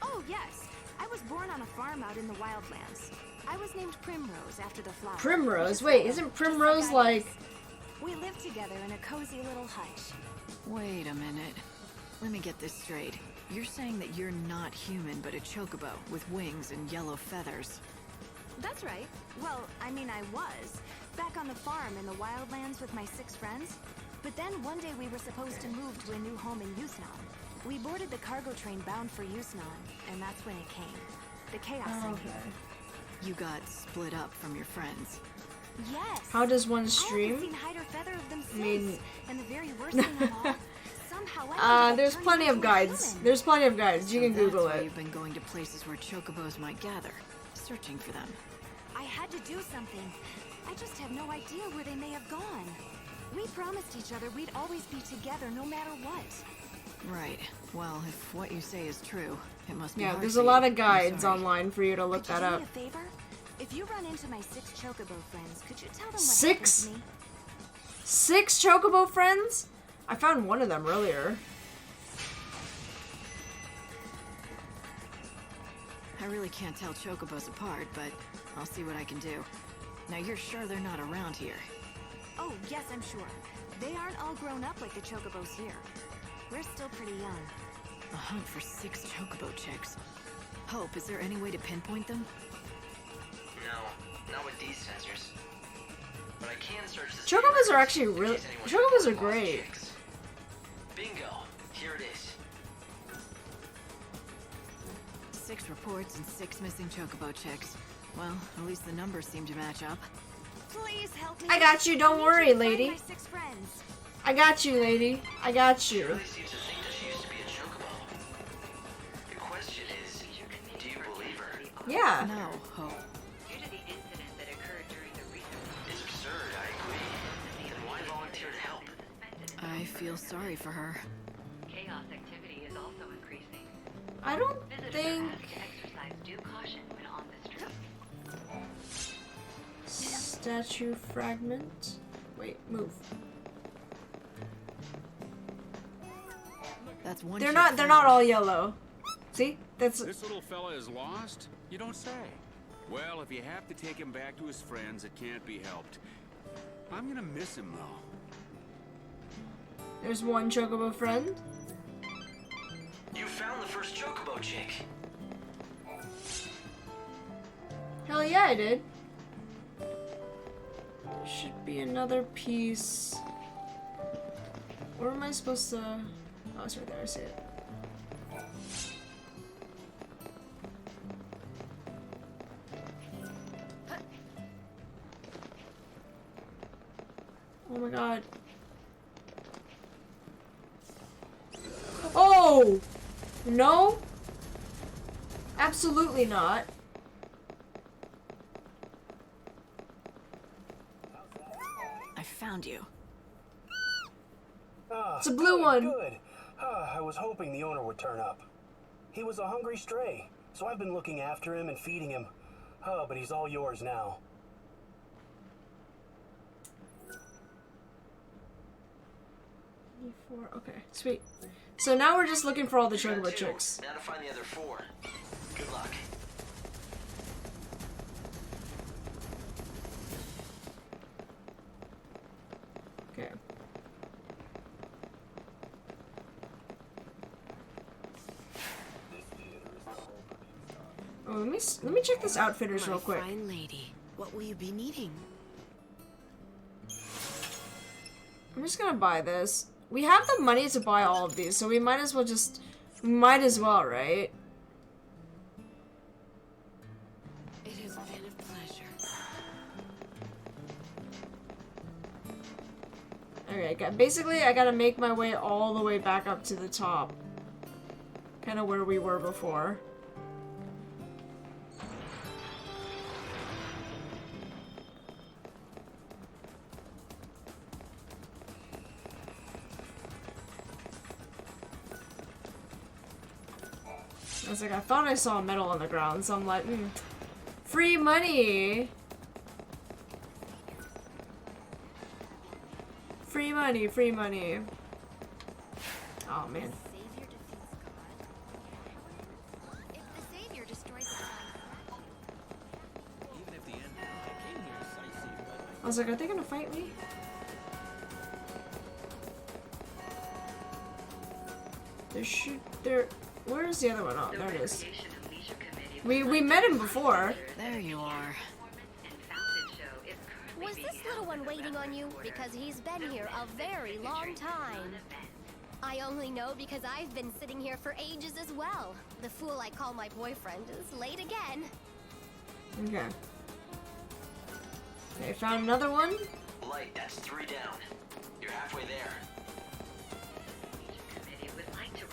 Oh, yes. I was born on a farm out in the wildlands. I was named Primrose after the flower. Primrose? Just Wait, like isn't just Primrose I like... was. We lived together in a cozy little hutch. Wait a minute. Let me get this straight. You're saying that you're not human, but a chocobo with wings and yellow feathers. That's right. Well, I mean, I was. Back on the farm in the wildlands with my 6 friends. But then one day we were supposed to move to a new home in Yusnan. We boarded the cargo train bound for Yusnan, and that's when it came. The chaos Oh, in okay. here. You got split up from your friends. Yes. How does one I haven't stream? seen hide or feather of them since. mean- And the very worst thing of all, somehow I ended up There's turning plenty of into a guides. human. There's plenty of guides. You So can Google that's why it. you've been going to places where chocobos might gather, searching for them. I had to do something. I just have no idea where they may have gone. We promised each other we'd always be together no matter what. Right. Well, if what you say is true, it must be Yeah, hard there's for a lot you. of guides I'm sorry. online for you to look Could you that do up. me a favor? If you run into my 6 chocobo friends, could you tell them what 6? happened to me? 6 chocobo friends? I found one of them earlier. I really can't tell chocobos apart, but I'll see what I can do. Now, you're sure they're not around here? Oh, yes, I'm sure. They aren't all grown up like the chocobos here. We're still pretty young. A hunt for 6 chocobo chicks. Hope, is there any way to pinpoint them? No, not with these sensors. But I can search the Chocobos are records actually in really... case anyone Chocobos are lost great. chicks. Bingo! Here it is. 6 reports and 6 missing chocobo chicks. Well, at least the numbers seem to match up. Please help me. I got you, don't I need worry, to find lady. my 6 friends. I got you, lady. I got you. Really seems to think that she used to be a chocobo. The question is, do you believe her? Yeah. No, Hope. Due to the incident that occurred during the research, It's absurd, I agree. Then why volunteer to help? I feel sorry for her. chaos activity is also increasing. I don't Visitors think... are asked to exercise due caution when on the street. Statue fragment. Wait, move. That's one. They're chick not found. all yellow. See? That's This little fella is lost? You don't say. Well, if you have to take him back to his friends, it can't be helped. I'm gonna miss him, though. there's one chocobo friend. You found the first chocobo chick. Hell yeah, I did. There should be another piece. Where am I supposed to... Oh, it's right there, I see it. Oh my god. Oh! No? Absolutely not. I found you. It's a blue one. Good. I was hoping the owner would turn up. He was a hungry stray, so I've been looking after him and feeding him. But he's all yours now. Okay, sweet. So now we're just looking for all the You got chocobo 2. chicks. Now to find the other 4. Good luck. Okay. Oh, let me check this outfitters real quick. Fine lady, what will you be needing? I'm just gonna buy this. We have the money to buy all of these, so we might as well might as well, right? It has been a pleasure. Okay, basically I gotta make my way all the way back up to the top. Kind of where we were before. was like, I thought I saw metal on the ground, so I'm like, free money! Free money, free money. Oh, man. I was like, are they gonna fight me? Where is the other one? Oh, there it is. We met him before. There you are. Was this little one waiting on you? Because he's been here a very long time. I only know because I've been sitting here for ages as well. The fool I call my boyfriend is late again. Okay. Okay, found another one. Light, that's 3 down. You're halfway there.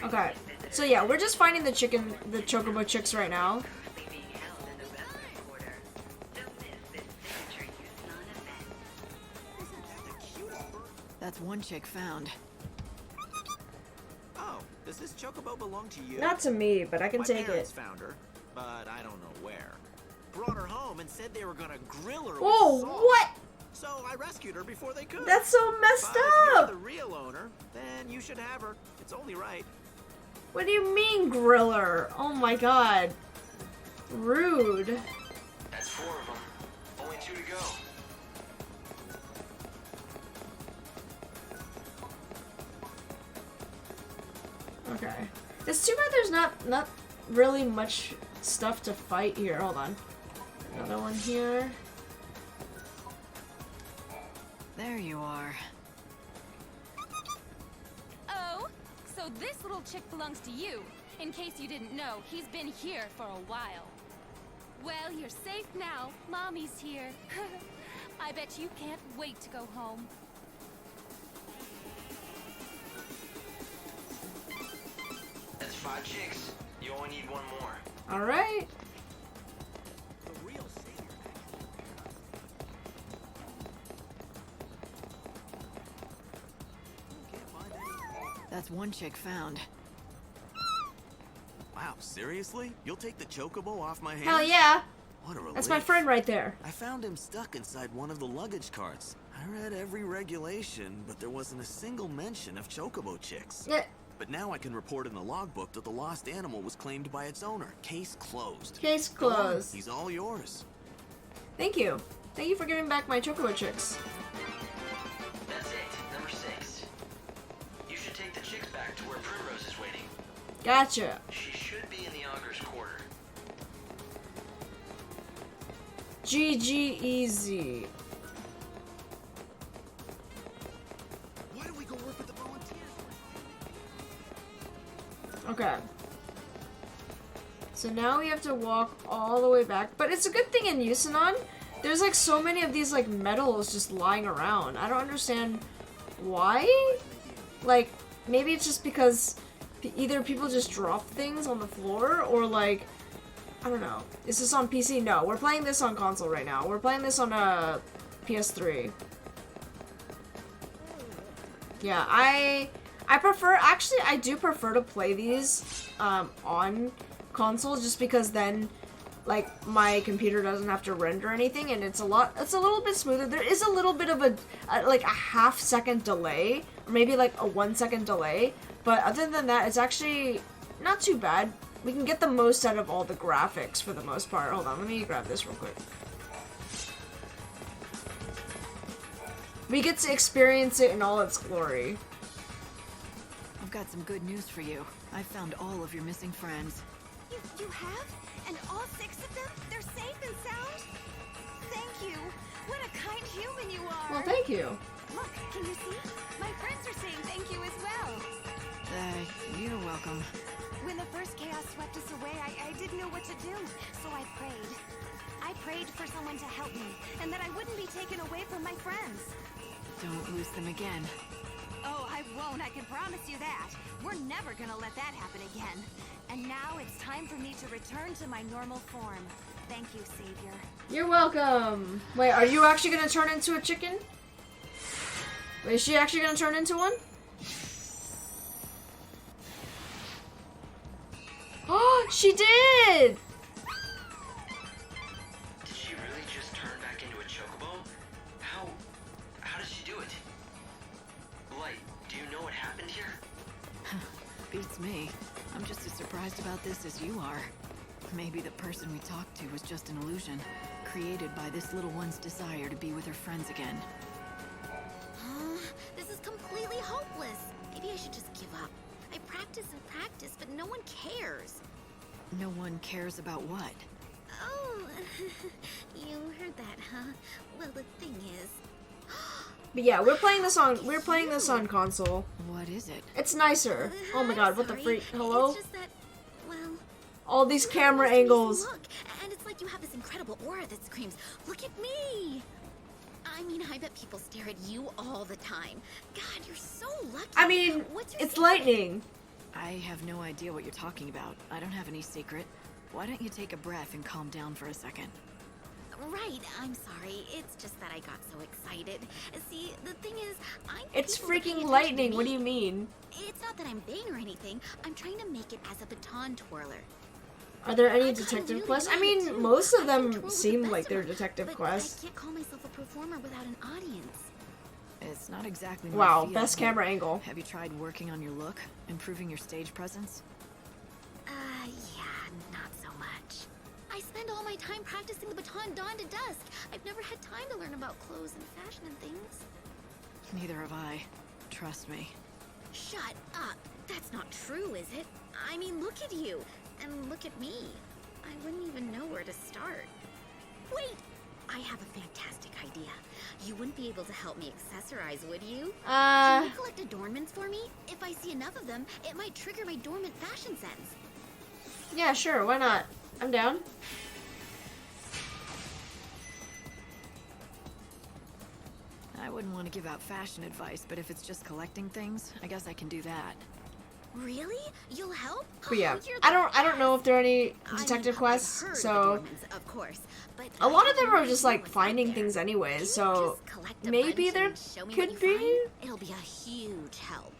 Okay. So yeah, we're just finding the chocobo chicks right now. That's one chick found. Oh, does this chocobo belong to you? Not to me, but I can take it. My parents found her, but I don't know where. Brought her home and said they were gonna grill her. Whoa, with sauce. what? So I rescued her before they could. That's so messed but if you're up. the real owner, then you should have her. It's only right. What do you mean, griller? Oh my god. Rude. That's 4 of them. Only 2 to go. Okay. It's too bad there's not really much stuff to fight here. Hold on. Another one here. There you are. Oh, so this little chick belongs to you. In case you didn't know, he's been here for a while. Well, you're safe now. Mommy's here. I bet you can't wait to go home. That's 5 chicks. You only need 1 more. Alright. That's one chick found. Wow, seriously? You'll take the chocobo off my hands? Hell yeah. What a relief. That's my friend right there. I found him stuck inside one of the luggage carts. I read every regulation, but there wasn't a single mention of chocobo chicks. Yeah. But now I can report in the logbook that the lost animal was claimed by its owner. Case closed. Case Go on, closed. he's all yours. Thank you. Thank you for giving back my chocobo chicks. That's it. Number 6. You should take the chicks back to where Primrose is waiting. Gotcha. She should be in the Auger's quarter. GG easy. Why don't we go work with the volunteers? Okay. So now we have to walk all the way back. But it's a good thing in Yusanon, there's like so many of these like metals just lying around. I don't understand why. Like, maybe it's just because either people just drop things on the floor or like, I don't know. Is this on PC? No, we're playing this on console right now. We're playing this on a PS3. Yeah, I prefer, actually I do prefer to play these on console just because then like my computer doesn't have to render anything and it's a little bit smoother. There is a little bit of like a half-second delay or maybe like a 1-second delay, but other than that it's actually not too bad. We can get the most out of all the graphics for the most part. Hold on, let me grab this real quick. We get to experience it in all its glory. I've got some good news for you. I found all of your missing friends. You have? And all 6 of them? They're safe and sound? Thank you. What a kind human you are. Well, thank you. Look, can you see? My friends are saying thank you as well. You're welcome. When the first chaos swept us away, I didn't know what to do, so I prayed. I prayed for someone to help me, and that I wouldn't be taken away from my friends. Don't lose them again. Oh, I won't, I can promise you that. We're never gonna let that happen again. And now it's time for me to return to my normal form. Thank you, Savior. You're welcome. Wait, are you actually gonna turn into a chicken? Wait, is she actually gonna turn into one? Oh, she did! Did she really just turn back into a chocobo? How did she do it? Light, do you know what happened here? Beats me. I'm just as surprised about this as you are. Maybe the person we talked to was just an illusion, created by this little one's desire to be with her friends again. This is completely hopeless. Maybe I should just give up. I practice and practice, but no one cares. No one cares about what? Oh, you heard that, huh? Well, the thing is... But yeah, we're playing this on console. What is it? It's nicer. Oh my god, what the freak? Hello? It's just that, well... All these camera angles. Look, and it's like you have this incredible aura that screams, "Look at me!" I mean, I bet people stare at you all the time. God, you're so lucky. I mean, it's lightning. I have no idea what you're talking about. I don't have any secret. Why don't you take a breath and calm down for a second? Right, I'm sorry. It's just that I got so excited. See, the thing is, It's freaking lightning. What do you mean? It's not that I'm vain or anything. I'm trying to make it as a baton twirler. Are there any detective quests? I mean, most of them seem like they're detective quests. I can't call myself a performer without an audience. It's not exactly my Wow, field, best but camera angle. Have you tried working on your look? Improving your stage presence? Yeah, not so much. I spend all my time practicing the baton dawn to dusk. I've never had time to learn about clothes and fashion and things. Neither have I. Trust me. Shut up. That's not true, is it? I mean, look at you. And look at me. I wouldn't even know where to start. Wait! I have a fantastic idea. You wouldn't be able to help me accessorize, would you? Can you collect adornments for me? If I see enough of them, it might trigger my dormant fashion sense. Yeah, sure, why not? I'm down. I wouldn't want to give out fashion advice, but if it's just collecting things, I guess I can do that. Really? You'll help? But yeah, You're I don't know if there are any detective quests, so of course, but a lot of them are just like finding things anyways, so maybe there could be. It'll be a huge help.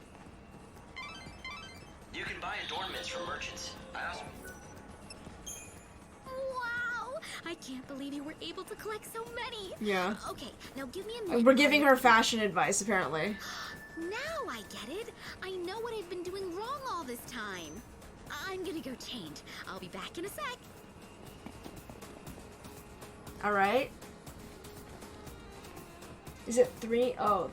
You can buy adornments from merchants. I also... Wow! I can't believe you were able to collect so many. Yeah. Okay, now give me a minute. We're giving her fashion advice, apparently. Now I get it. I know what I've been doing wrong all this time. I'm gonna go change. I'll be back in a sec. Alright. Is it 3? Oh.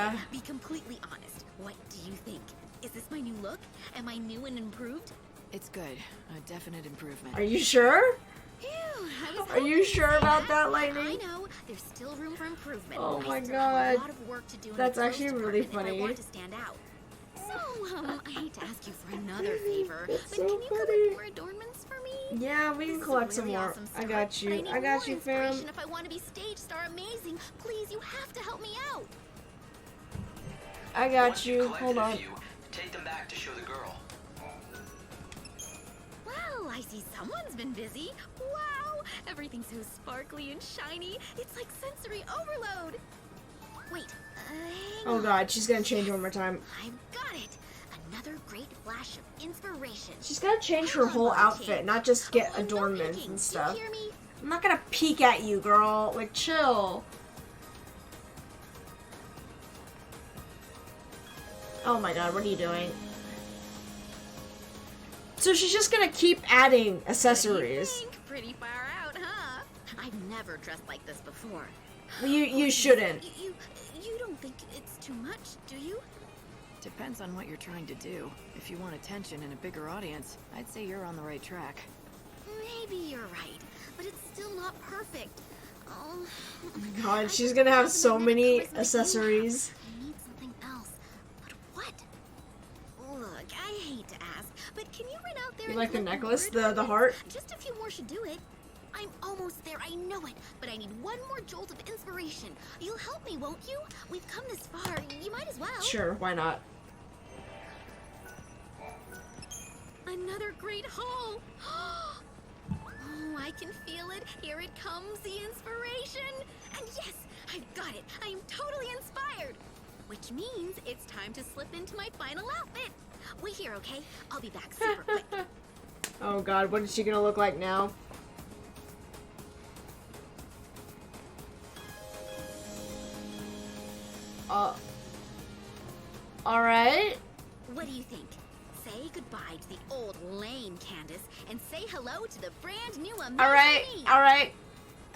Okay, be completely honest. What do you think? Is this my new look? Am I new and improved? It's good. A definite improvement. Are you sure? Phew, Are you sure about that, Lightning? I know. There's still room for improvement. Oh my I still have god. a lot of work to do in That's the actually clothes really department if funny. I want to stand out. So, I hate to ask you for another favor, That's but so can you funny. collect more adornments for me? Yeah, we can collect some more. Awesome I start, got you. but I got need you, more fam. inspiration if I want to be stage star amazing. Please, you have to help me out. I got Once you. you've Hold collected on. a few, take them back to show the girl. Well, I see someone's been busy. Wow, everything's so sparkly and shiny. It's like sensory overload. Wait, hang Oh on. god, she's gonna change one more time. I've got it. Another great flash of inspiration. She's gotta change her whole outfit, not just get adornments and stuff. I'm not gonna peek at you, girl. Like, chill. Oh my god, what are you doing? So she's just gonna keep adding accessories. Think pretty far out, huh? I've never dressed like this before. You shouldn't. You don't think it's too much, do you? Depends on what you're trying to do. If you want attention and a bigger audience, I'd say you're on the right track. Maybe you're right, but it's still not perfect. Oh my god, she's gonna have so many accessories. I need something else. But what? Look, I hate to ask, but can you run out there You and like the collect necklace? more The heart? Just a few more should do it. I'm almost there, I know it, but I need one more jolt of inspiration. You'll help me, won't you? We've come this far, you might as well. Sure, why not? Another great haul! Oh, I can feel it. Here it comes, the inspiration. And yes, I've got it. I am totally inspired. Which means it's time to slip into my final outfit. Wait here, okay? I'll be back super quick. Oh god, what is she gonna look like now? Alright. What do you think? Say goodbye to the old lame Candace and say hello to the brand new amazing me. Alright.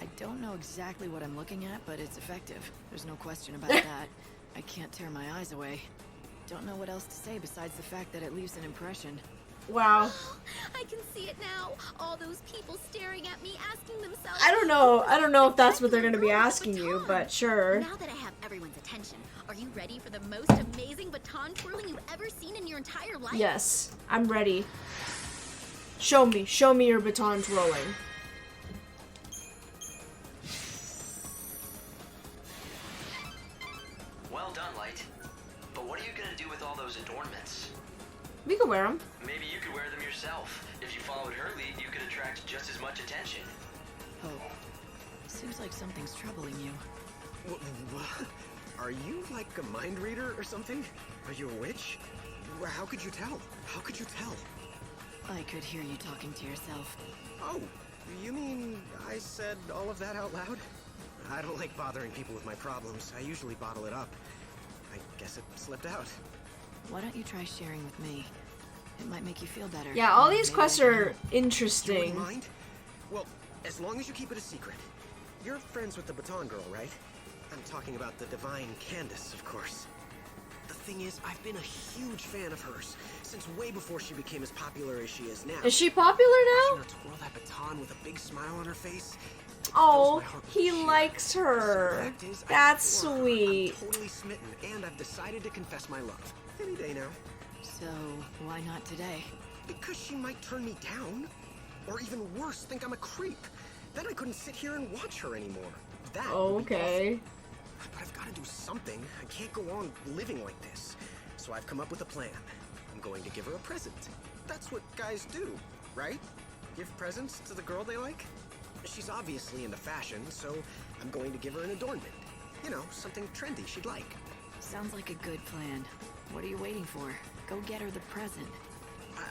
I don't know exactly what I'm looking at, but it's effective. There's no question about that. I can't tear my eyes away. Don't know what else to say besides the fact that it leaves an impression. Wow. I can see it now. All those people staring at me, asking themselves. I don't know if that's what they're gonna be asking you, but sure. Now that I have everyone's attention, are you ready for the most amazing baton twirling you've ever seen in your entire life? Yes, I'm ready. Show me your baton twirling. Well done, Light. But what are you gonna do with all those adornments? We could wear them. Maybe you could wear them yourself. If you followed her lead, you could attract just as much attention. Oh, seems like something's troubling you. What? Are you like a mind reader or something? Are you a witch? How could you tell? How could you tell? I could hear you talking to yourself. Oh, you mean I said all of that out loud? I don't like bothering people with my problems. I usually bottle it up. I guess it slipped out. Why don't you try sharing with me? It might make you feel better. Yeah, all these Maybe quests I can are help. interesting. You wouldn't mind? Well, as long as you keep it a secret. You're friends with the Baton Girl, right? I'm talking about the divine Candace, of course. The thing is, I've been a huge fan of hers since way before she became as popular as she is now. Is she popular now? Watching her twirl that baton with a big smile on her face. Oh, he likes her. That's sweet. I'm totally smitten, and I've decided to confess my love. Any day now. So, why not today? Because she might turn me down. Or even worse, think I'm a creep. Then I couldn't sit here and watch her anymore. That would be Okay. awful. But I've got to do something. I can't go on living like this. So I've come up with a plan. I'm going to give her a present. That's what guys do, right? Give presents to the girl they like? She's obviously into fashion, so I'm going to give her an adornment. You know, something trendy she'd like. Sounds like a good plan. What are you waiting for? Go get her the present.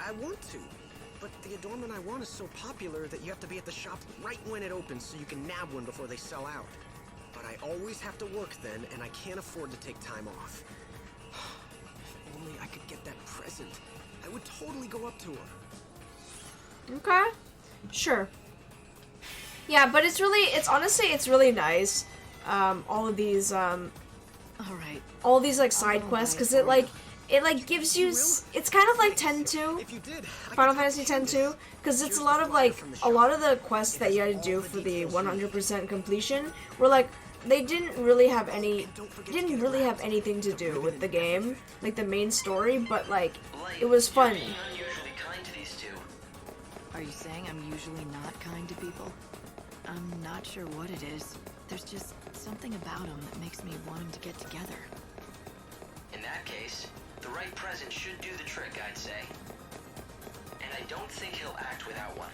I want to, but the adornment I want is so popular that you have to be at the shop right when it opens so you can nab one before they sell out. But I always have to work then, and I can't afford to take time off. If only I could get that present. I would totally go up to her. Okay. Sure. Yeah, but it's honestly, it's really nice. All of these, Alright. all these, like, side quests, because it gives you, it's kind of like 10-2, Final Fantasy 10-2, because it's a lot of the quests that you had to do for the 100% completion were, like, they didn't really have anything to do with the game, like, the main story, but, like, it was fun. Unusually kind to these two. Are you saying I'm usually not kind to people? I'm not sure what it is. There's just something about them that makes me want them to get together. In that case, the right present should do the trick, I'd say. And I don't think he'll act without one.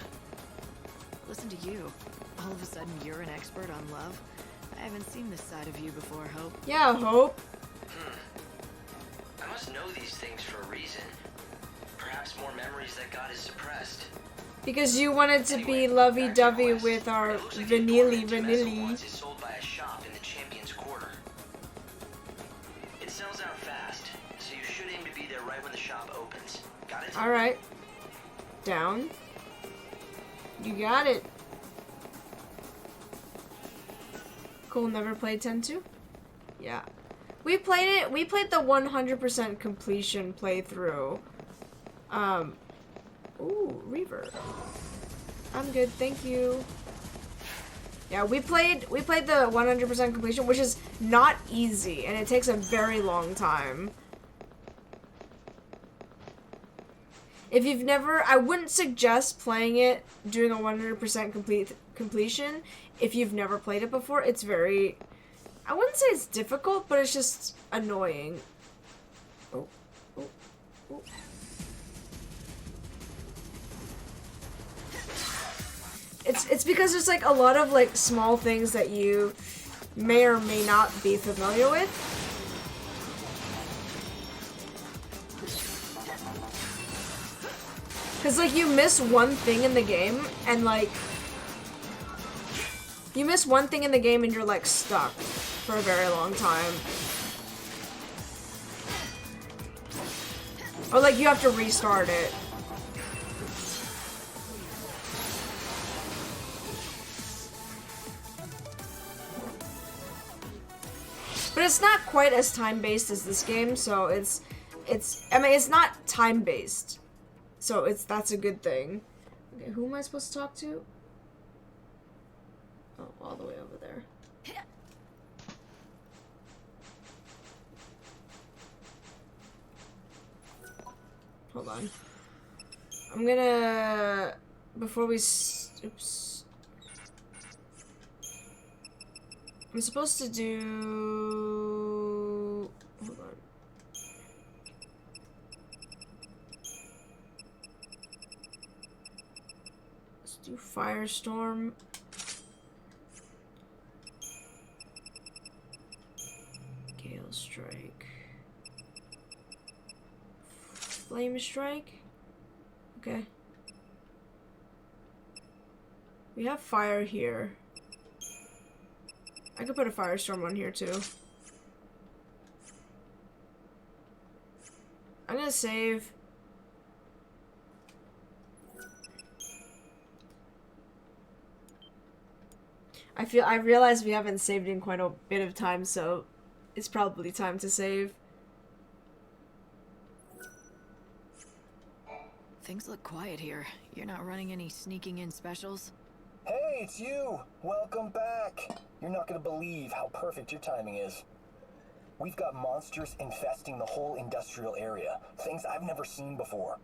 Listen to you. All of a sudden you're an expert on love? I haven't seen this side of you before, Hope. Yeah, Hope. I must know these things for a reason. Perhaps more memories that God has suppressed. Because you wanted to be lovey-dovey with our vanilli. Is sold by a shop in the Champion's Quarter. It sells out fast, so you should aim to be there right when the shop opens. Got it? Alright. Down. You got it. Cool, never played 10-2? Yeah. We played the 100% completion playthrough. Ooh, reverb. I'm good, thank you. Yeah, we played the 100% completion, which is not easy, and it takes a very long time. If you've never, I wouldn't suggest playing it, doing a 100% completion, if you've never played it before. It's very, I wouldn't say it's difficult, but it's just annoying. Oh, oh, oh. It's because there's like a lot of like small things that you may or may not be familiar with. Cause like you miss one thing in the game and like you miss one thing in the game and you're like stuck for a very long time. Or like you have to restart it. But it's not quite as time-based as this game, so I mean, it's not time-based. So that's a good thing. Okay, who am I supposed to talk to? Oh, all the way over there. Hold on. I'm gonna, before we, oops. I'm supposed to do, hold on. Let's do Firestorm. Gale Strike. Flame Strike. Okay. We have fire here. I could put a Firestorm on here too. I'm gonna save. I realize we haven't saved in quite a bit of time, so it's probably time to save. Things look quiet here. You're not running any sneaking in specials? Hey, it's you! Welcome back! You're not gonna believe how perfect your timing is. We've got monsters infesting the whole industrial area. Things I've never seen before.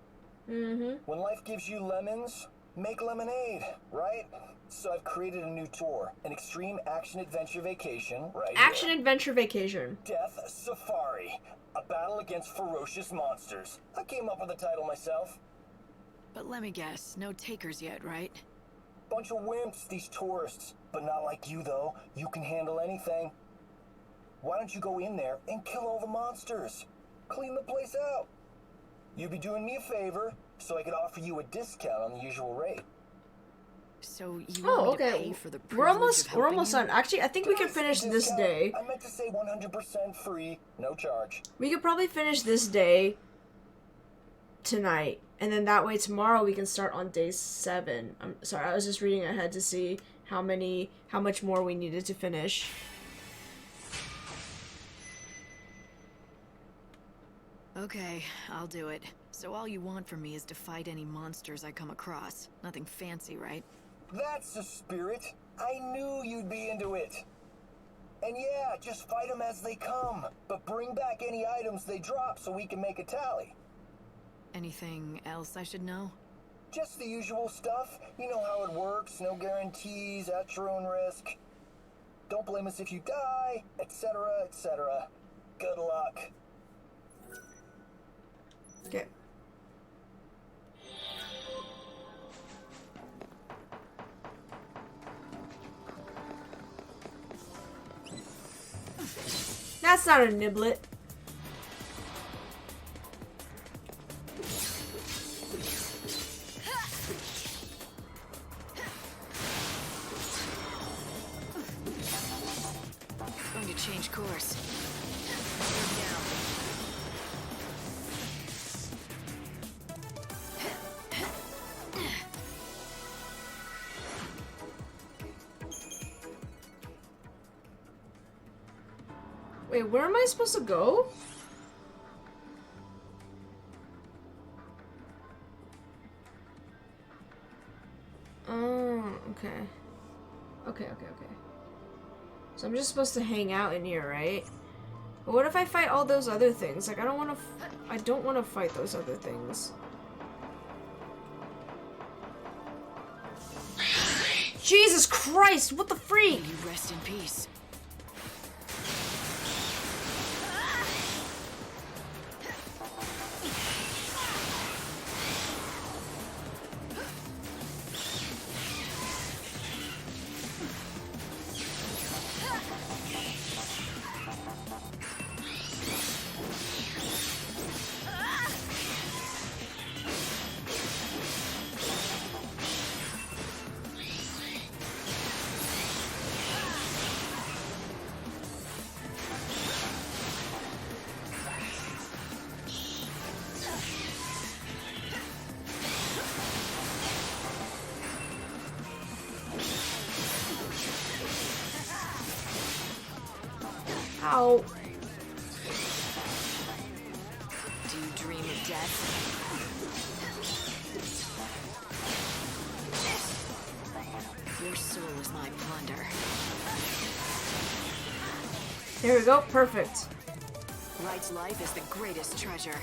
Mm-hmm. When life gives you lemons, make lemonade, right? So I've created a new tour. An extreme action-adventure vacation, right Action-adventure vacation. Death Safari. A battle against ferocious monsters. I came up with the title myself. But let me guess, no takers yet, right? Bunch of wimps, these tourists. But not like you, though. You can handle anything. Why don't you go in there and kill all the monsters? Clean the place out. You'd be doing me a favor, so I could offer you a discount on the usual rate. So you want me to pay for the privilege of we're almost helping done. Actually, I think we can finish this day. I meant to say 100% free, no charge. We could probably finish this day tonight. And then that way tomorrow we can start on day 7. I'm sorry, I was just reading ahead to see how much more we needed to finish. Okay, I'll do it. So all you want from me is to fight any monsters I come across. Nothing fancy, right? That's the spirit. I knew you'd be into it. And yeah, just fight them as they come. But bring back any items they drop so we can make a tally. Anything else I should know? Just the usual stuff. You know how it works. No guarantees, at your own risk. Don't blame us if you die, etc., etc. Good luck. Okay. That's not a niblet. Going to change course. Wait, where am I supposed to go? Oh, okay. Okay. So I'm just supposed to hang out in here, right? But what if I fight all those other things? Like, I don't want to fight those other things. Jesus Christ, what the freak? May you rest in peace. Ow. Do you dream of death? Your soul is my plunder. There we go. Perfect. Wright's life is the greatest treasure.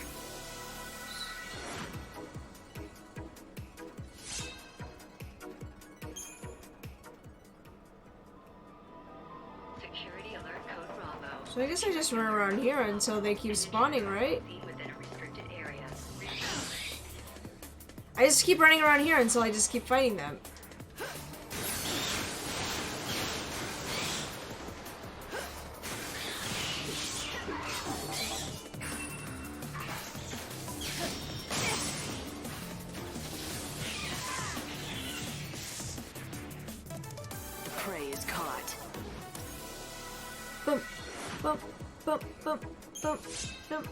Security alert code Bravo. So I guess I just run around here until they keep spawning, right? Within a restricted area. I just keep running around here until I just keep fighting them. The prey is caught. Boom, boom, boom, boom, boom, boom.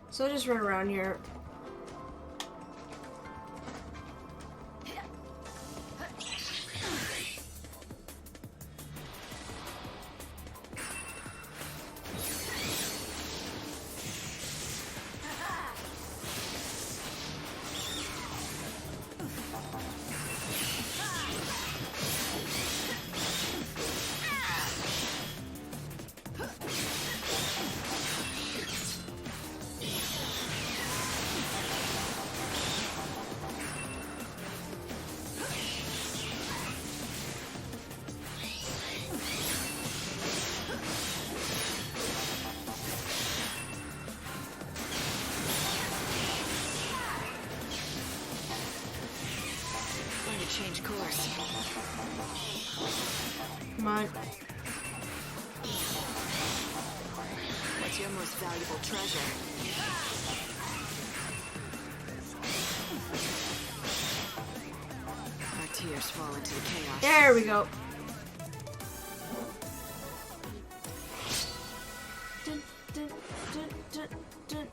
So I'll just run around here. Going to change course. Come on. What's your most valuable treasure? Our tears fall into the chaos. There we go. Dun, dun, dun, dun, dun,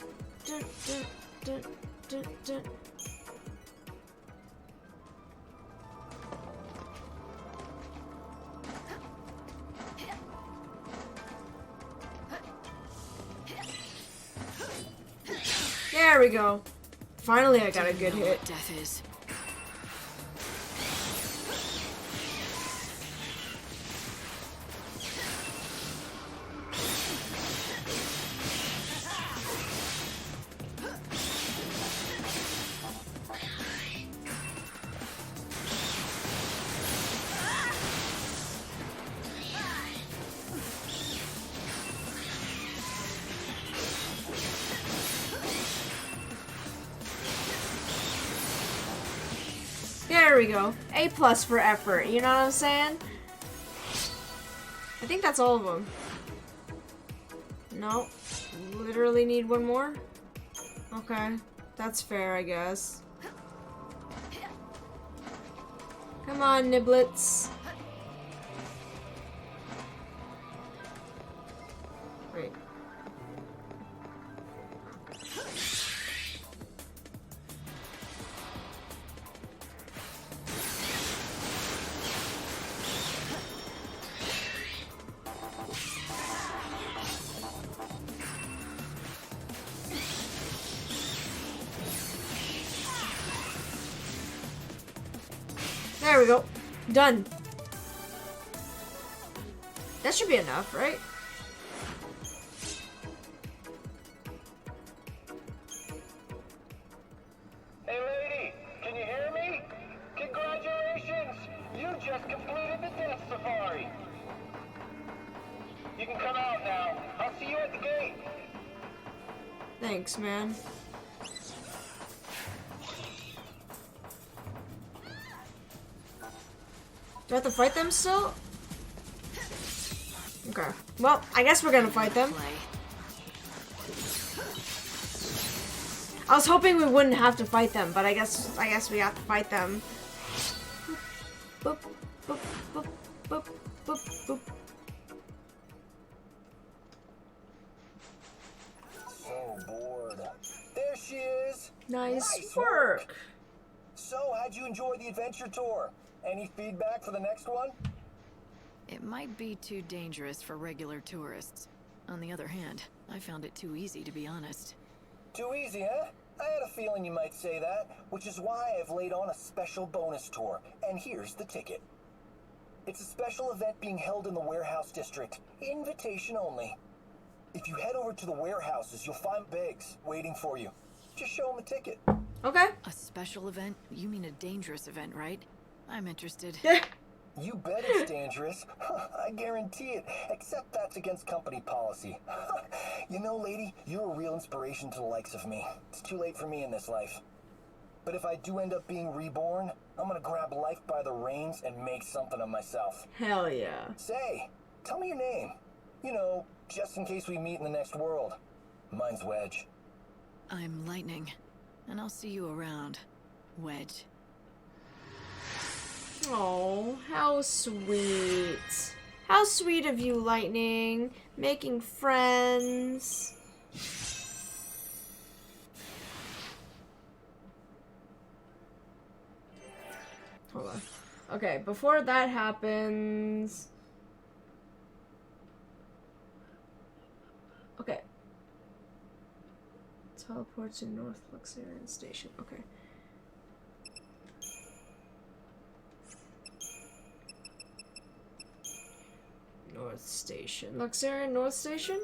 dun, dun, dun, dun, dun. There we go. Finally, I got a good hit. Death is. There we go. A+ for effort. You know what I'm saying? I think that's all of them. No. Literally need one more? Okay. That's fair, I guess. Come on, niblets. Wait. There we go. Done. That should be enough, right? Hey lady, can you hear me? Congratulations! You just completed the Death Safari. You can come out now. I'll see you at the gate. Thanks, man. Do I have to fight them still? Okay. Well, I guess we're gonna fight them. I was hoping we wouldn't have to fight them, but I guess we have to fight them. Boop, boop, boop, boop, boop, boop. So bored. There she is. Nice work. So, how'd you enjoy the adventure tour? Any feedback for the next one? It might be too dangerous for regular tourists. On the other hand, I found it too easy, to be honest. Too easy, huh? I had a feeling you might say that, which is why I've laid on a special bonus tour, and here's the ticket. It's a special event being held in the warehouse district, invitation only. If you head over to the warehouses, you'll find Biggs waiting for you. Just show him a ticket. Okay. A special event? You mean a dangerous event, right? I'm interested. You bet it's dangerous. I guarantee it, except that's against company policy. You know, lady, you're a real inspiration to the likes of me. It's too late for me in this life. But if I do end up being reborn, I'm gonna grab life by the reins and make something of myself. Hell yeah. Say, tell me your name. You know, just in case we meet in the next world. Mine's Wedge. I'm Lightning, and I'll see you around, Wedge. Oh, how sweet. How sweet of you, Lightning. Making friends. Hold on. Okay, before that happens... Okay. Teleport to North Luxarian Station. Okay. North Station. Luxarian North Station?